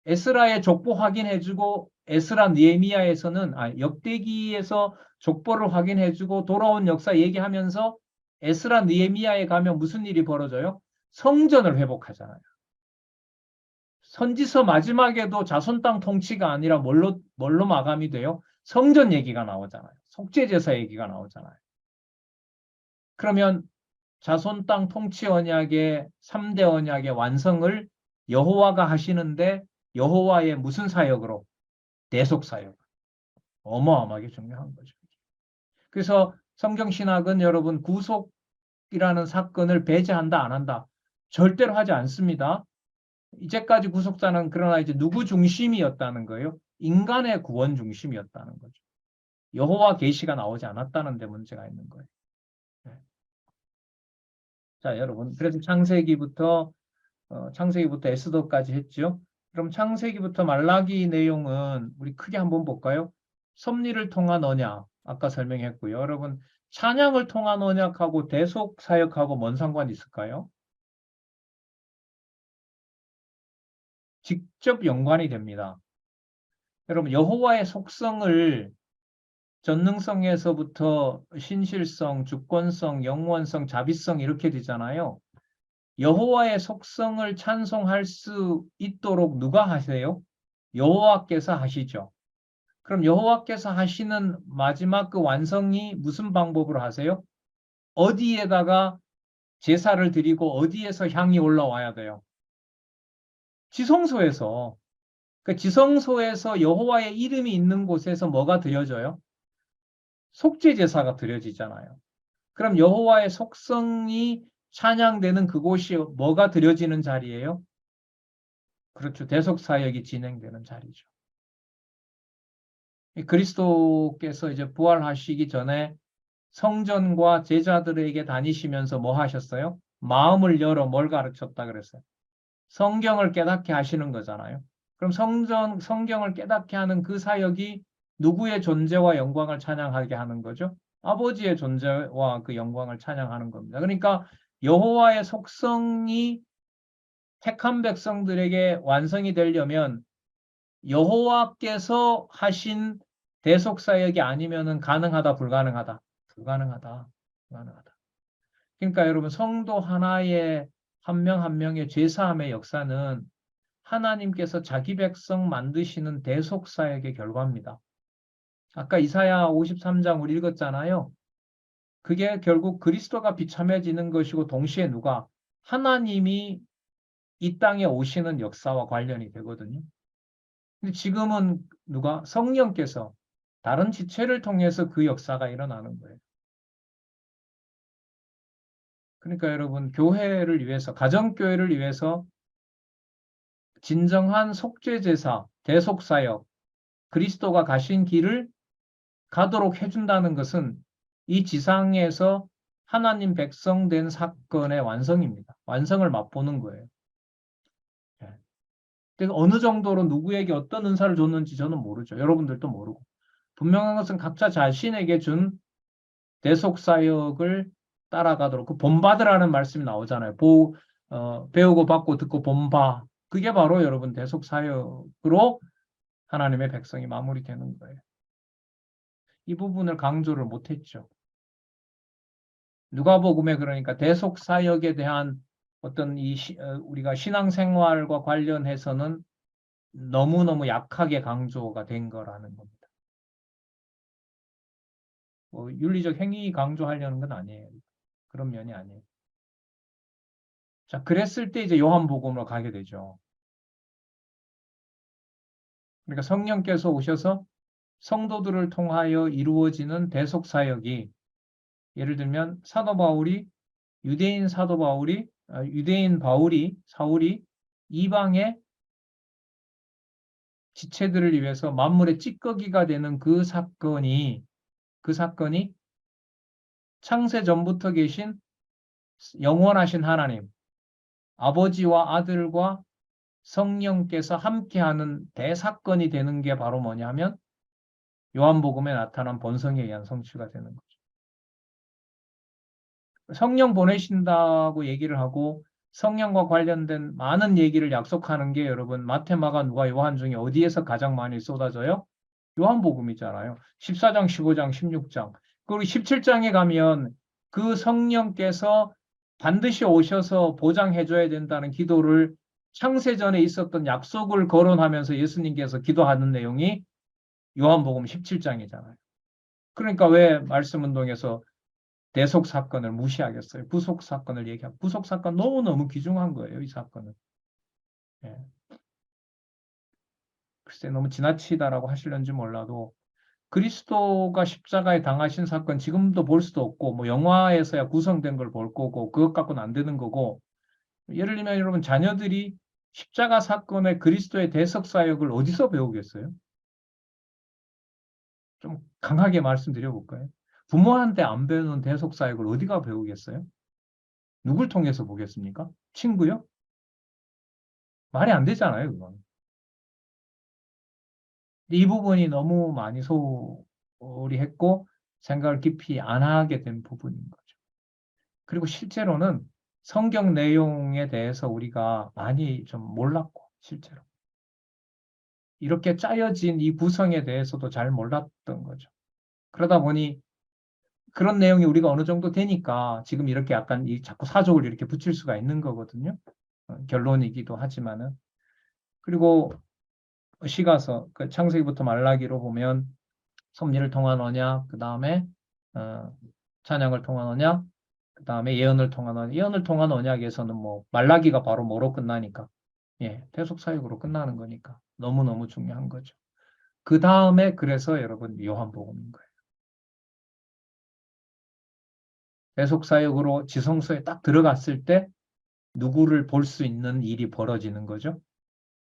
에스라의 족보 확인해주고 에스라 느헤미야에서는 역대기에서 족보를 확인해주고 돌아온 역사 얘기하면서 에스라 느헤미야에 가면 무슨 일이 벌어져요? 성전을 회복하잖아요. 선지서 마지막에도 자손 땅 통치가 아니라 뭘로 마감이 돼요? 성전 얘기가 나오잖아요. 속죄제사 얘기가 나오잖아요. 그러면 자손 땅 통치 언약의 3대 언약의 완성을 여호와가 하시는데 여호와의 무슨 사역으로? 대속 사역. 어마어마하게 중요한 거죠. 그래서 성경신학은 여러분 구속이라는 사건을 배제한다 안 한다? 절대로 하지 않습니다. 이제까지 구속사는 그러나 이제 누구 중심이었다는 거예요? 인간의 구원 중심이었다는 거죠. 여호와 계시가 나오지 않았다는 데 문제가 있는 거예요. 네. 자, 여러분. 그래서 창세기부터 에스더까지 했죠. 그럼 창세기부터 말라기 내용은 우리 크게 한번 볼까요? 섭리를 통한 언약, 아까 설명했고요. 여러분, 찬양을 통한 언약하고 대속 사역하고 뭔 상관이 있을까요? 직접 연관이 됩니다. 여러분, 여호와의 속성을 전능성에서부터 신실성, 주권성, 영원성, 자비성 이렇게 되잖아요. 여호와의 속성을 찬송할 수 있도록 누가 하세요? 여호와께서 하시죠. 그럼 여호와께서 하시는 마지막 그 완성이 무슨 방법으로 하세요? 어디에다가 제사를 드리고 어디에서 향이 올라와야 돼요? 지성소에서. 그 지성소에서 여호와의 이름이 있는 곳에서 뭐가 드려져요? 속죄 제사가 드려지잖아요. 그럼 여호와의 속성이 찬양되는 그곳이 뭐가 드려지는 자리예요? 그렇죠. 대속 사역이 진행되는 자리죠. 그리스도께서 이제 부활하시기 전에 성전과 제자들에게 다니시면서 뭐 하셨어요? 마음을 열어 뭘 가르쳤다 그랬어요? 성경을 깨닫게 하시는 거잖아요. 그럼 성경을 깨닫게 하는 그 사역이 누구의 존재와 영광을 찬양하게 하는 거죠? 아버지의 존재와 그 영광을 찬양하는 겁니다. 그러니까 여호와의 속성이 택한 백성들에게 완성이 되려면 여호와께서 하신 대속 사역이 아니면은 가능하다, 불가능하다? 불가능하다. 불가능하다. 그러니까 여러분 성도 하나의 한 명 한 명의 죄사함의 역사는 하나님께서 자기 백성 만드시는 대속 사역의 결과입니다. 아까 이사야 53장 우리 읽었잖아요. 그게 결국 그리스도가 비참해지는 것이고 동시에 누가? 하나님이 이 땅에 오시는 역사와 관련이 되거든요. 근데 지금은 누가? 성령께서 다른 지체를 통해서 그 역사가 일어나는 거예요. 그러니까 여러분 교회를 위해서, 가정교회를 위해서 진정한 속죄제사, 대속사역, 그리스도가 가신 길을 가도록 해준다는 것은 이 지상에서 하나님 백성 된 사건의 완성입니다. 완성을 맛보는 거예요. 그래서 어느 정도로 누구에게 어떤 은사를 줬는지 저는 모르죠. 여러분들도 모르고. 분명한 것은 각자 자신에게 준 대속사역을 따라가도록, 그 본받으라는 말씀이 나오잖아요. 배우고 받고 듣고 본봐. 그게 바로 여러분 대속사역으로 하나님의 백성이 마무리되는 거예요. 이 부분을 강조를 못했죠. 누가복음에 그러니까 대속사역에 대한 어떤 우리가 신앙생활과 관련해서는 너무너무 약하게 강조가 된 거라는 겁니다. 뭐 윤리적 행위 강조하려는 건 아니에요. 그런 면이 아니에요. 자, 그랬을 때 이제 요한복음으로 가게 되죠. 그러니까 성령께서 오셔서 성도들을 통하여 이루어지는 대속사역이 예를 들면 유대인 바울이 사울이 이방의 지체들을 위해서 만물의 찌꺼기가 되는 그 사건이 창세 전부터 계신 영원하신 하나님, 아버지와 아들과 성령께서 함께하는 대사건이 되는 게 바로 뭐냐면 요한복음에 나타난 본성에 의한 성취가 되는 거죠. 성령 보내신다고 얘기를 하고 성령과 관련된 많은 얘기를 약속하는 게 여러분 마태, 마가, 누가, 요한 중에 어디에서 가장 많이 쏟아져요? 요한복음이잖아요. 14장, 15장, 16장. 그리고 17장에 가면 그 성령께서 반드시 오셔서 보장해줘야 된다는 기도를 창세전에 있었던 약속을 거론하면서 예수님께서 기도하는 내용이 요한복음 17장이잖아요. 그러니까 왜 말씀운동에서 대속 사건을 무시하겠어요? 부속 사건을 얘기하고 부속 사건 너무너무 귀중한 거예요, 이 사건은. 예. 글쎄 너무 지나치다라고 하실는지 몰라도 그리스도가 십자가에 당하신 사건 지금도 볼 수도 없고 뭐 영화에서야 구성된 걸 볼 거고 그것 갖고는 안 되는 거고 예를 들면 여러분 자녀들이 십자가 사건의 그리스도의 대속 사역을 어디서 배우겠어요? 좀 강하게 말씀드려 볼까요? 부모한테 안 배우는 대속 사역을 어디가 배우겠어요? 누굴 통해서 보겠습니까? 친구요? 말이 안 되잖아요, 그건. 이 부분이 너무 많이 소홀히 했고 생각을 깊이 안 하게 된 부분인 거죠. 그리고 실제로는 성경 내용에 대해서 우리가 많이 좀 몰랐고 실제로 이렇게 짜여진 이 구성에 대해서도 잘 몰랐던 거죠. 그러다 보니 그런 내용이 우리가 어느 정도 되니까 지금 이렇게 약간 자꾸 사족을 이렇게 붙일 수가 있는 거거든요. 결론이기도 하지만은 그리고 시가서 그 창세기부터 말라기로 보면 섭리를 통한 언약, 그 다음에 찬양을 통한 언약, 그 다음에 예언을 통한 언약. 예언을 통한 언약에서는 뭐 말라기가 바로 뭐로 끝나니까 예, 대속 사역으로 끝나는 거니까 너무너무 중요한 거죠. 그 다음에 그래서 여러분 요한복음인 거예요. 대속 사역으로 지성소에 딱 들어갔을 때 누구를 볼 수 있는 일이 벌어지는 거죠.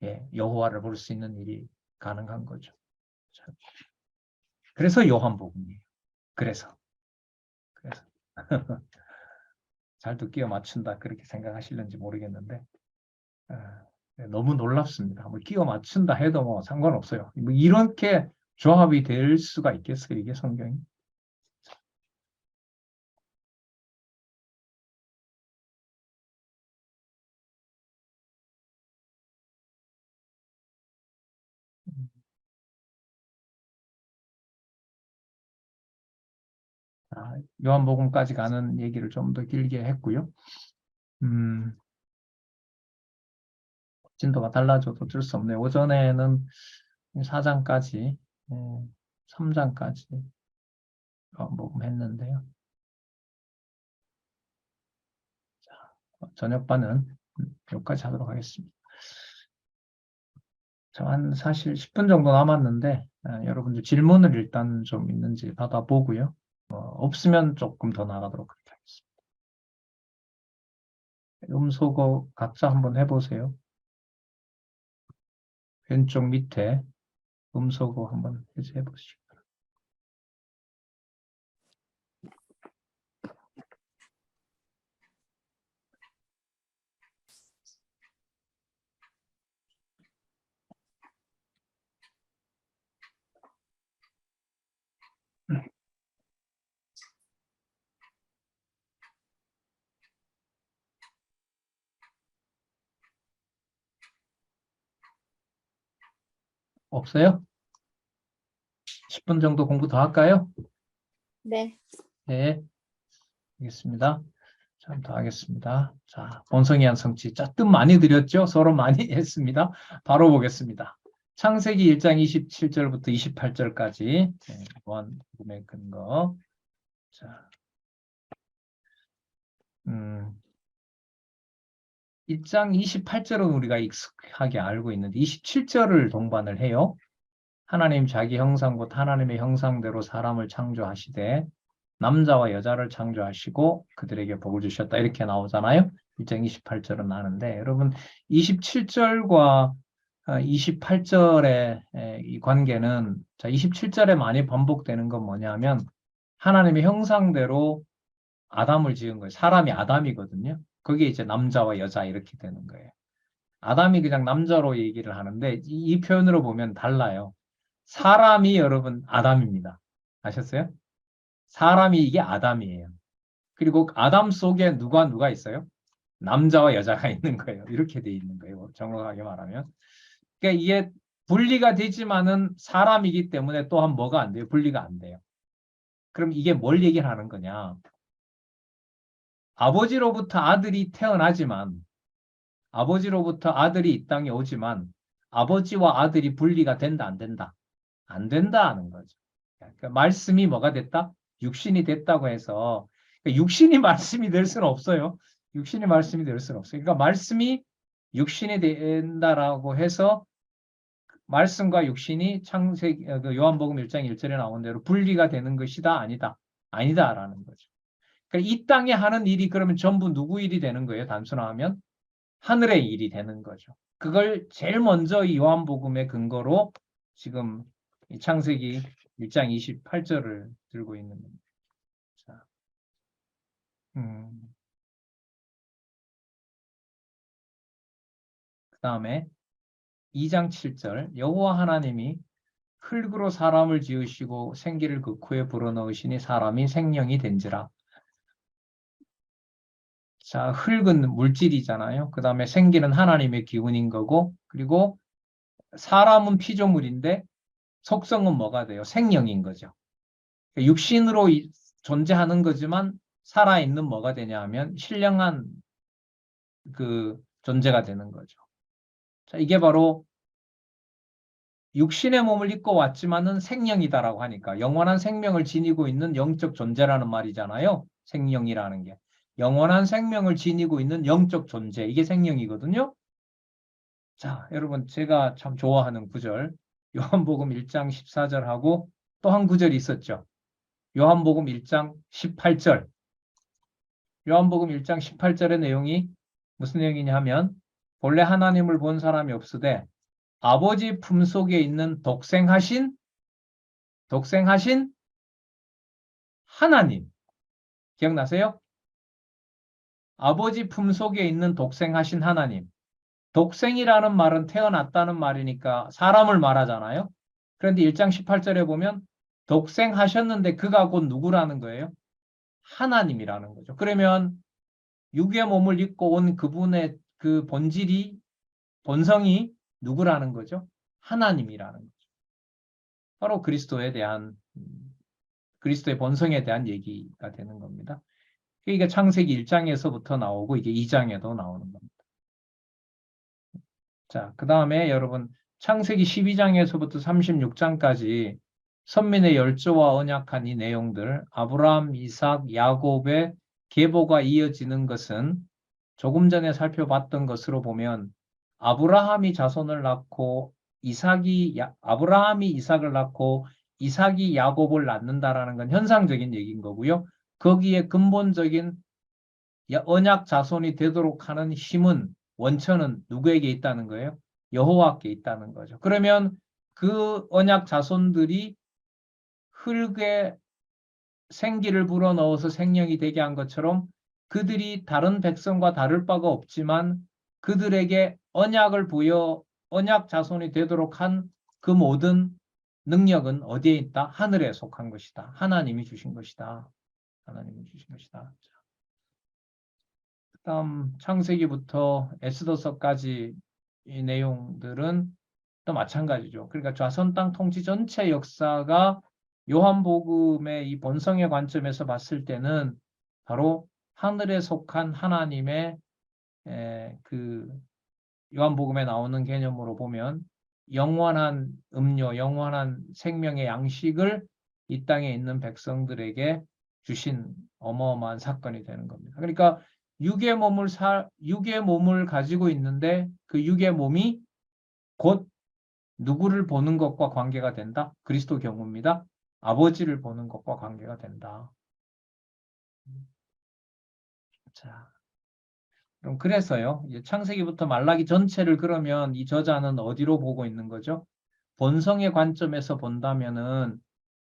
예, 여호와를 볼 수 있는 일이 가능한 거죠. 그래서 요한복음이에요. 그래서 잘도 끼워 맞춘다 그렇게 생각하실는지 모르겠는데 너무 놀랍습니다. 뭐 끼워 맞춘다 해도 뭐 상관없어요. 뭐 이렇게 조합이 될 수가 있겠어요, 이게 성경이? 요한복음까지 가는 얘기를 좀 더 길게 했고요. 음, 진도가 달라져도 어쩔 수 없네요. 오전에는 4장까지, 3장까지 요한복음 했는데요. 저녁반은 여기까지 하도록 하겠습니다. 한 사실 10분 정도 남았는데 여러분들 질문을 일단 좀 있는지 받아보고요. 없으면 조금 더 나가도록 하겠습니다. 음소거 각자 한번 해보세요. 왼쪽 밑에 음소거 한번 해보시죠. 없어요? 10분 정도 공부 더 할까요? 네. 네, 알겠습니다. 좀 더 하겠습니다. 자, 본성이한 성취. 자, 뜻 많이 드렸죠? 서로 많이 했습니다. 바로 보겠습니다. 창세기 1장 27절부터 28절까지 요한복음의 근거. 자, 1장 28절은 우리가 익숙하게 알고 있는데 27절을 동반을 해요. 하나님 자기 형상 곧 하나님의 형상대로 사람을 창조하시되 남자와 여자를 창조하시고 그들에게 복을 주셨다. 이렇게 나오잖아요. 1장 28절은 나는데 여러분 27절과 28절의 이 관계는 자 27절에 많이 반복되는 건 뭐냐면 하나님의 형상대로 아담을 지은 거예요. 사람이 아담이거든요. 그게 이제 남자와 여자 이렇게 되는 거예요. 아담이 그냥 남자로 얘기를 하는데 이 표현으로 보면 달라요. 사람이 여러분 아담입니다. 아셨어요? 사람이 이게 아담이에요. 그리고 아담 속에 누가 있어요? 남자와 여자가 있는 거예요. 이렇게 돼 있는 거예요. 정확하게 말하면. 그러니까 이게 분리가 되지만은 사람이기 때문에 또한 뭐가 안 돼요? 분리가 안 돼요. 그럼 이게 뭘 얘기를 하는 거냐? 아버지로부터 아들이 태어나지만 아버지로부터 아들이 이 땅에 오지만 아버지와 아들이 분리가 된다, 안 된다? 안 된다 하는 거죠. 그러니까 말씀이 뭐가 됐다? 육신이 됐다고 해서 그러니까 육신이 말씀이 될 수는 없어요. 육신이 말씀이 될 수는 없어요. 그러니까 말씀이 육신이 된다라고 해서 말씀과 육신이 창세기 요한복음 1장 1절에 나온 대로 분리가 되는 것이다, 아니다. 아니다라는 거죠. 그러니까 이 땅에 하는 일이 그러면 전부 누구 일이 되는 거예요? 단순화하면 하늘의 일이 되는 거죠. 그걸 제일 먼저 이 요한복음의 근거로 지금 이 창세기 1장 28절을 들고 있는 겁니다. 자, 그 다음에 2장 7절 여호와 하나님이 흙으로 사람을 지으시고 생기를 그 코에 불어넣으시니 사람이 생명이 된지라. 자, 흙은 물질이잖아요. 그 다음에 생기는 하나님의 기운인 거고 그리고 사람은 피조물인데 속성은 뭐가 돼요? 생명인 거죠. 육신으로 존재하는 거지만 살아있는 뭐가 되냐 하면 신령한 그 존재가 되는 거죠. 자, 이게 바로 육신의 몸을 입고 왔지만은 생명이다라고 하니까 영원한 생명을 지니고 있는 영적 존재라는 말이잖아요. 생명이라는 게. 영원한 생명을 지니고 있는 영적 존재. 이게 생명이거든요. 자, 여러분 제가 참 좋아하는 구절. 요한복음 1장 14절하고 또 한 구절이 있었죠. 요한복음 1장 18절. 요한복음 1장 18절의 내용이 무슨 내용이냐 하면 본래 하나님을 본 사람이 없으되 아버지 품속에 있는 독생하신 하나님. 기억나세요? 아버지 품속에 있는 독생하신 하나님. 독생이라는 말은 태어났다는 말이니까 사람을 말하잖아요. 그런데 1장 18절에 보면 독생하셨는데 그가 곧 누구라는 거예요? 하나님이라는 거죠. 그러면 육의 몸을 입고 온 그분의 그 본성이 누구라는 거죠? 하나님이라는 거죠. 바로 그리스도에 대한 그리스도의 본성에 대한 얘기가 되는 겁니다. 이게 창세기 1장에서부터 나오고 이게 2장에도 나오는 겁니다. 자, 그 다음에 여러분 창세기 12장에서부터 36장까지 선민의 열조와 언약한 이 내용들 아브라함, 이삭, 야곱의 계보가 이어지는 것은 조금 전에 살펴봤던 것으로 보면 아브라함이 자손을 낳고 아브라함이 이삭을 낳고 이삭이 야곱을 낳는다라는 건 현상적인 얘기인 거고요. 거기에 근본적인 언약 자손이 되도록 하는 힘은 원천은 누구에게 있다는 거예요? 여호와께 있다는 거죠. 그러면 그 언약 자손들이 흙에 생기를 불어넣어서 생명이 되게 한 것처럼 그들이 다른 백성과 다를 바가 없지만 그들에게 언약을 부여 언약 자손이 되도록 한 그 모든 능력은 어디에 있다? 하늘에 속한 것이다. 하나님이 주신 것이다. 하나님이 주신 것이다. 그다음 창세기부터 에스더서까지 이 내용들은 또 마찬가지죠. 그러니까 좌선 땅 통치 전체 역사가 요한복음의 이 본성의 관점에서 봤을 때는 바로 하늘에 속한 하나님의 그 요한복음에 나오는 개념으로 보면 영원한 음료, 영원한 생명의 양식을 이 땅에 있는 백성들에게 주신 어마어마한 사건이 되는 겁니다. 그러니까 육의 몸을 가지고 있는데 그 육의 몸이 곧 누구를 보는 것과 관계가 된다? 그리스도 경우입니다. 아버지를 보는 것과 관계가 된다. 자, 그럼 그래서요. 이제 창세기부터 말라기 전체를 그러면 이 저자는 어디로 보고 있는 거죠? 본성의 관점에서 본다면은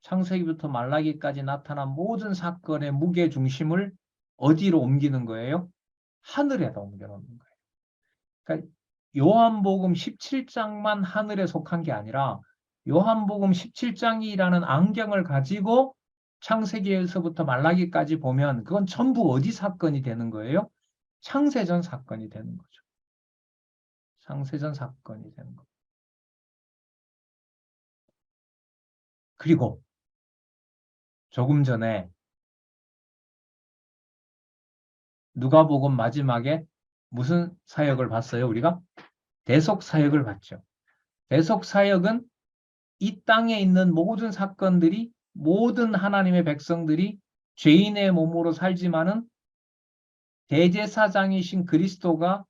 창세기부터 말라기까지 나타난 모든 사건의 무게 중심을 어디로 옮기는 거예요? 하늘에다 옮겨놓는 거예요. 그러니까 요한복음 17장만 하늘에 속한 게 아니라 요한복음 17장이라는 안경을 가지고 창세기에서부터 말라기까지 보면 그건 전부 어디 사건이 되는 거예요? 창세전 사건이 되는 거죠. 창세전 사건이 되는 거죠. 그리고 조금 전에 누가복음 마지막에 무슨 사역을 봤어요, 우리가? 대속 사역을 봤죠. 대속 사역은 이 땅에 있는 모든 사건들이 모든 하나님의 백성들이 죄인의 몸으로 살지만은 대제사장이신 그리스도가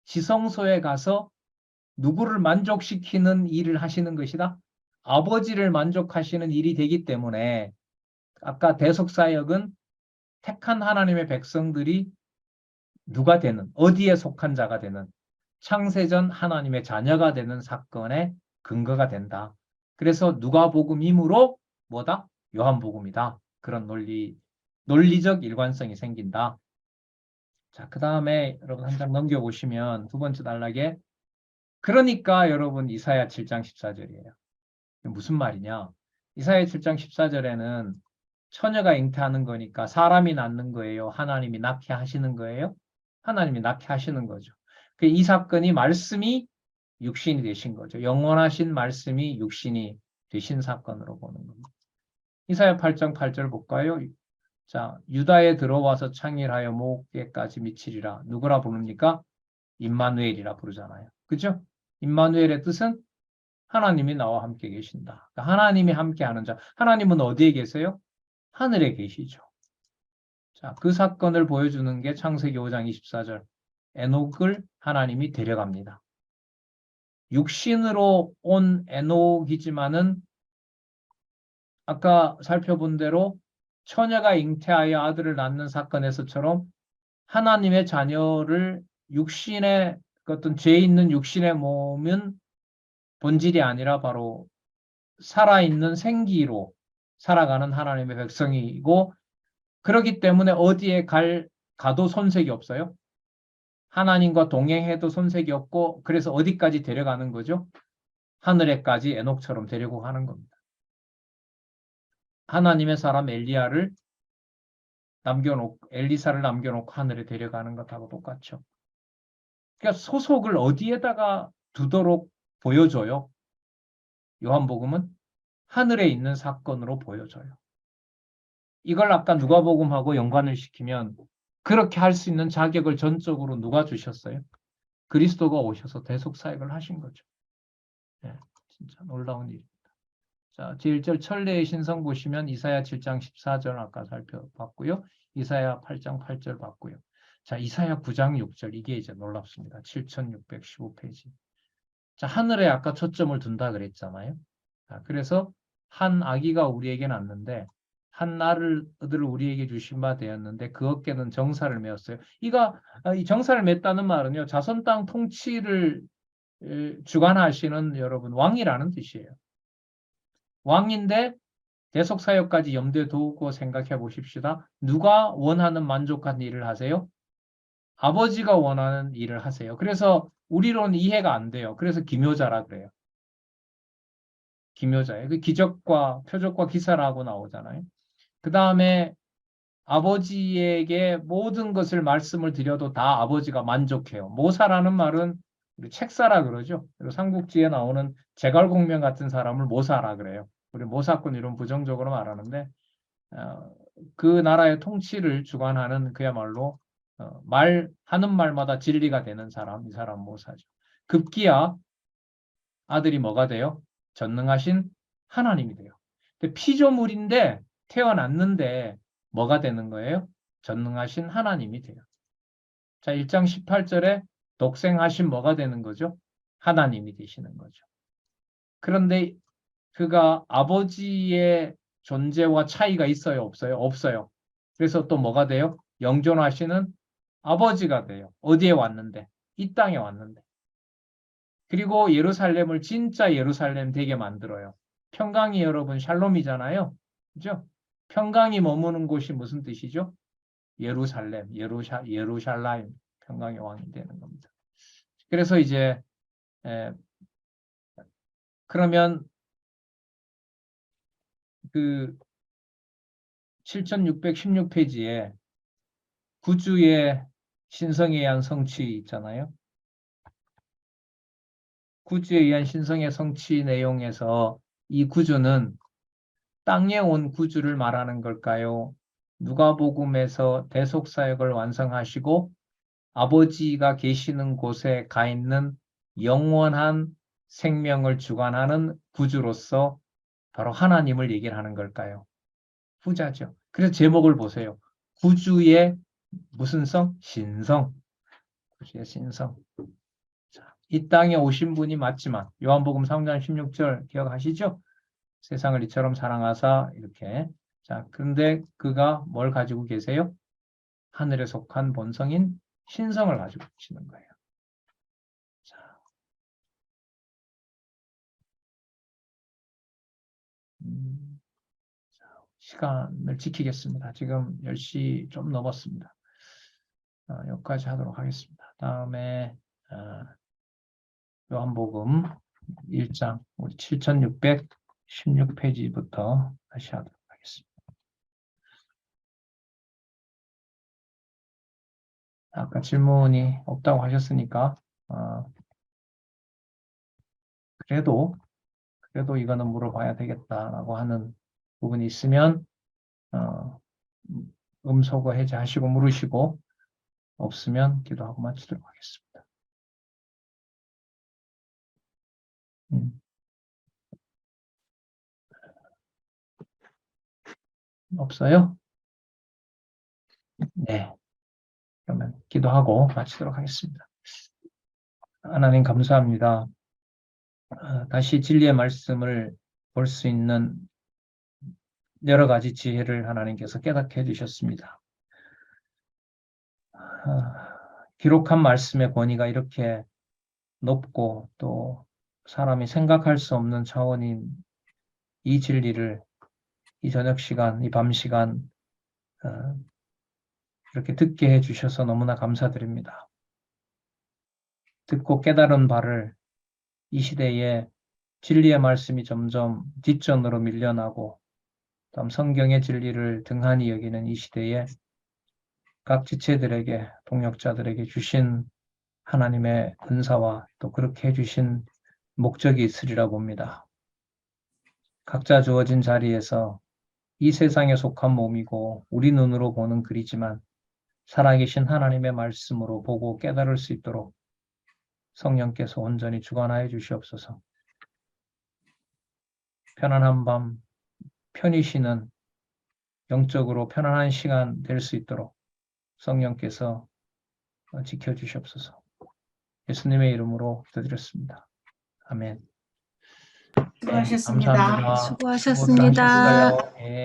지성소에 가서 누구를 만족시키는 일을 하시는 것이다. 아버지를 만족하시는 일이 되기 때문에 아까 대속사역은 택한 하나님의 백성들이 누가 되는, 어디에 속한 자가 되는, 창세전 하나님의 자녀가 되는 사건의 근거가 된다. 그래서 누가복음이므로 뭐다? 요한복음이다. 그런 논리적 일관성이 생긴다. 자, 그 다음에 여러분 한 장 넘겨보시면 두 번째 단락에 그러니까 여러분 이사야 7장 14절이에요. 무슨 말이냐? 이사야 7장 14절에는 처녀가 잉태하는 거니까 사람이 낳는 거예요? 하나님이 낳게 하시는 거예요? 하나님이 낳게 하시는 거죠. 이 사건이 말씀이 육신이 되신 거죠. 영원하신 말씀이 육신이 되신 사건으로 보는 겁니다. 이사야 8장 8절 볼까요? 자, 유다에 들어와서 창일하여 목에까지 미치리라. 누구라 부릅니까? 임마누엘이라 부르잖아요. 그죠? 임마누엘의 뜻은 하나님이 나와 함께 계신다. 그러니까 하나님이 함께하는 자. 하나님은 어디에 계세요? 하늘에 계시죠. 자, 그 사건을 보여주는 게 창세기 5장 24절. 에녹을 하나님이 데려갑니다. 육신으로 온 에녹이지만은 아까 살펴본 대로 처녀가 잉태하여 아들을 낳는 사건에서처럼 하나님의 자녀를 육신의 어떤 죄 있는 육신의 몸은 본질이 아니라 바로 살아있는 생기로 살아가는 하나님의 백성이고 그렇기 때문에 어디에 가도 손색이 없어요. 하나님과 동행해도 손색이 없고 그래서 어디까지 데려가는 거죠? 하늘에까지 에녹처럼 데리고 가는 겁니다. 하나님의 사람 엘리사를 남겨놓고 하늘에 데려가는 것하고 똑같죠. 그러니까 소속을 어디에다가 두도록 보여줘요? 요한복음은 하늘에 있는 사건으로 보여줘요. 이걸 아까 누가복음하고 연관을 시키면 그렇게 할 수 있는 자격을 전적으로 누가 주셨어요? 그리스도가 오셔서 대속사역을 하신 거죠. 네, 진짜 놀라운 일입니다. 자, 제1절 천례의 신성 보시면 이사야 7장 14절 아까 살펴봤고요. 이사야 8장 8절 봤고요. 자, 이사야 9장 6절 이게 이제 놀랍습니다. 7615페이지. 자, 하늘에 아까 초점을 둔다 그랬잖아요. 자, 그래서 한 아기가 우리에게 낳는데 한 아들을 우리에게 주신 바 되었는데 그 어깨는 정사를 메었어요. 이 정사를 맸다는 말은요. 자손 땅 통치를 주관하시는 여러분 왕이라는 뜻이에요. 왕인데 대속사역까지 염두에 두고 생각해 보십시다. 누가 원하는 만족한 일을 하세요? 아버지가 원하는 일을 하세요. 그래서 우리로는 이해가 안 돼요. 그래서 기묘자라 그래요. 기묘자예요. 그 기적과 표적과 기사라고 나오잖아요. 그 다음에 아버지에게 모든 것을 말씀을 드려도 다 아버지가 만족해요. 모사라는 말은 우리 책사라 그러죠. 그리고 삼국지에 나오는 제갈공명 같은 사람을 모사라 그래요. 우리 모사꾼 이런 부정적으로 말하는데 그 나라의 통치를 주관하는 그야말로 하는 말마다 진리가 되는 사람, 이 사람 모사죠. 급기야 아들이 뭐가 돼요? 전능하신 하나님이 돼요. 근데 피조물인데 태어났는데 뭐가 되는 거예요? 전능하신 하나님이 돼요. 자, 1장 18절에 독생하신 뭐가 되는 거죠? 하나님이 되시는 거죠. 그런데 그가 아버지의 존재와 차이가 있어요? 없어요? 없어요. 그래서 또 뭐가 돼요? 영존하시는 아버지가 돼요. 어디에 왔는데? 이 땅에 왔는데. 그리고 예루살렘을 진짜 예루살렘 되게 만들어요. 평강이 여러분 샬롬이잖아요. 그죠? 평강이 머무는 곳이 무슨 뜻이죠? 예루살렘, 예루샬라임, 평강의 왕이 되는 겁니다. 그래서 이제 그러면 그 7616페이지에 구주의 신성에 의한 성취 있잖아요. 구주에 의한 신성의 성취 내용에서 이 구주는 땅에 온 구주를 말하는 걸까요? 누가복음에서 대속사역을 완성하시고 아버지가 계시는 곳에 가 있는 영원한 생명을 주관하는 구주로서 바로 하나님을 얘기를 하는 걸까요? 후자죠. 그래서 제목을 보세요. 구주의 무슨 성? 신성. 구주의 신성. 자, 이 땅에 오신 분이 맞지만 요한복음 3장 16절 기억하시죠? 세상을 이처럼 사랑하사 이렇게. 자, 그런데 그가 뭘 가지고 계세요? 하늘에 속한 본성인 신성을 가지고 계시는 거예요. 자, 시간을 지키겠습니다. 지금 10시 좀 넘었습니다. 여기까지 하도록 하겠습니다. 다음에 요한복음 1장 우리 7616페이지부터 다시 하도록 하겠습니다. 아까 질문이 없다고 하셨으니까 그래도 이거는 물어봐야 되겠다라고 하는 부분이 있으면 음소거 해제하시고 물으시고 없으면 기도하고 마치도록 하겠습니다. 없어요? 네. 그러면 기도하고 마치도록 하겠습니다. 하나님 감사합니다. 다시 진리의 말씀을 볼 수 있는 여러 가지 지혜를 하나님께서 깨닫게 해주셨습니다. 기록한 말씀의 권위가 이렇게 높고 또 사람이 생각할 수 없는 차원인 이 진리를 이 저녁 시간, 이 밤 시간 이렇게 듣게 해주셔서 너무나 감사드립니다. 듣고 깨달은 바를 이 시대에 진리의 말씀이 점점 뒷전으로 밀려나고 다음 성경의 진리를 등한히 여기는 이 시대에 각 지체들에게 동역자들에게 주신 하나님의 은사와 또 그렇게 해주신 목적이 있으리라 봅니다. 각자 주어진 자리에서 이 세상에 속한 몸이고 우리 눈으로 보는 글이지만 살아계신 하나님의 말씀으로 보고 깨달을 수 있도록 성령께서 온전히 주관하여 주시옵소서. 편안한 밤, 편히 쉬는 영적으로 편안한 시간 될 수 있도록 성령께서 지켜주시옵소서. 예수님의 이름으로 기도드렸습니다. 아멘. 수고하셨습니다. 네, 감사합니다. 수고하셨습니다. 수고들 하셨어요. 예.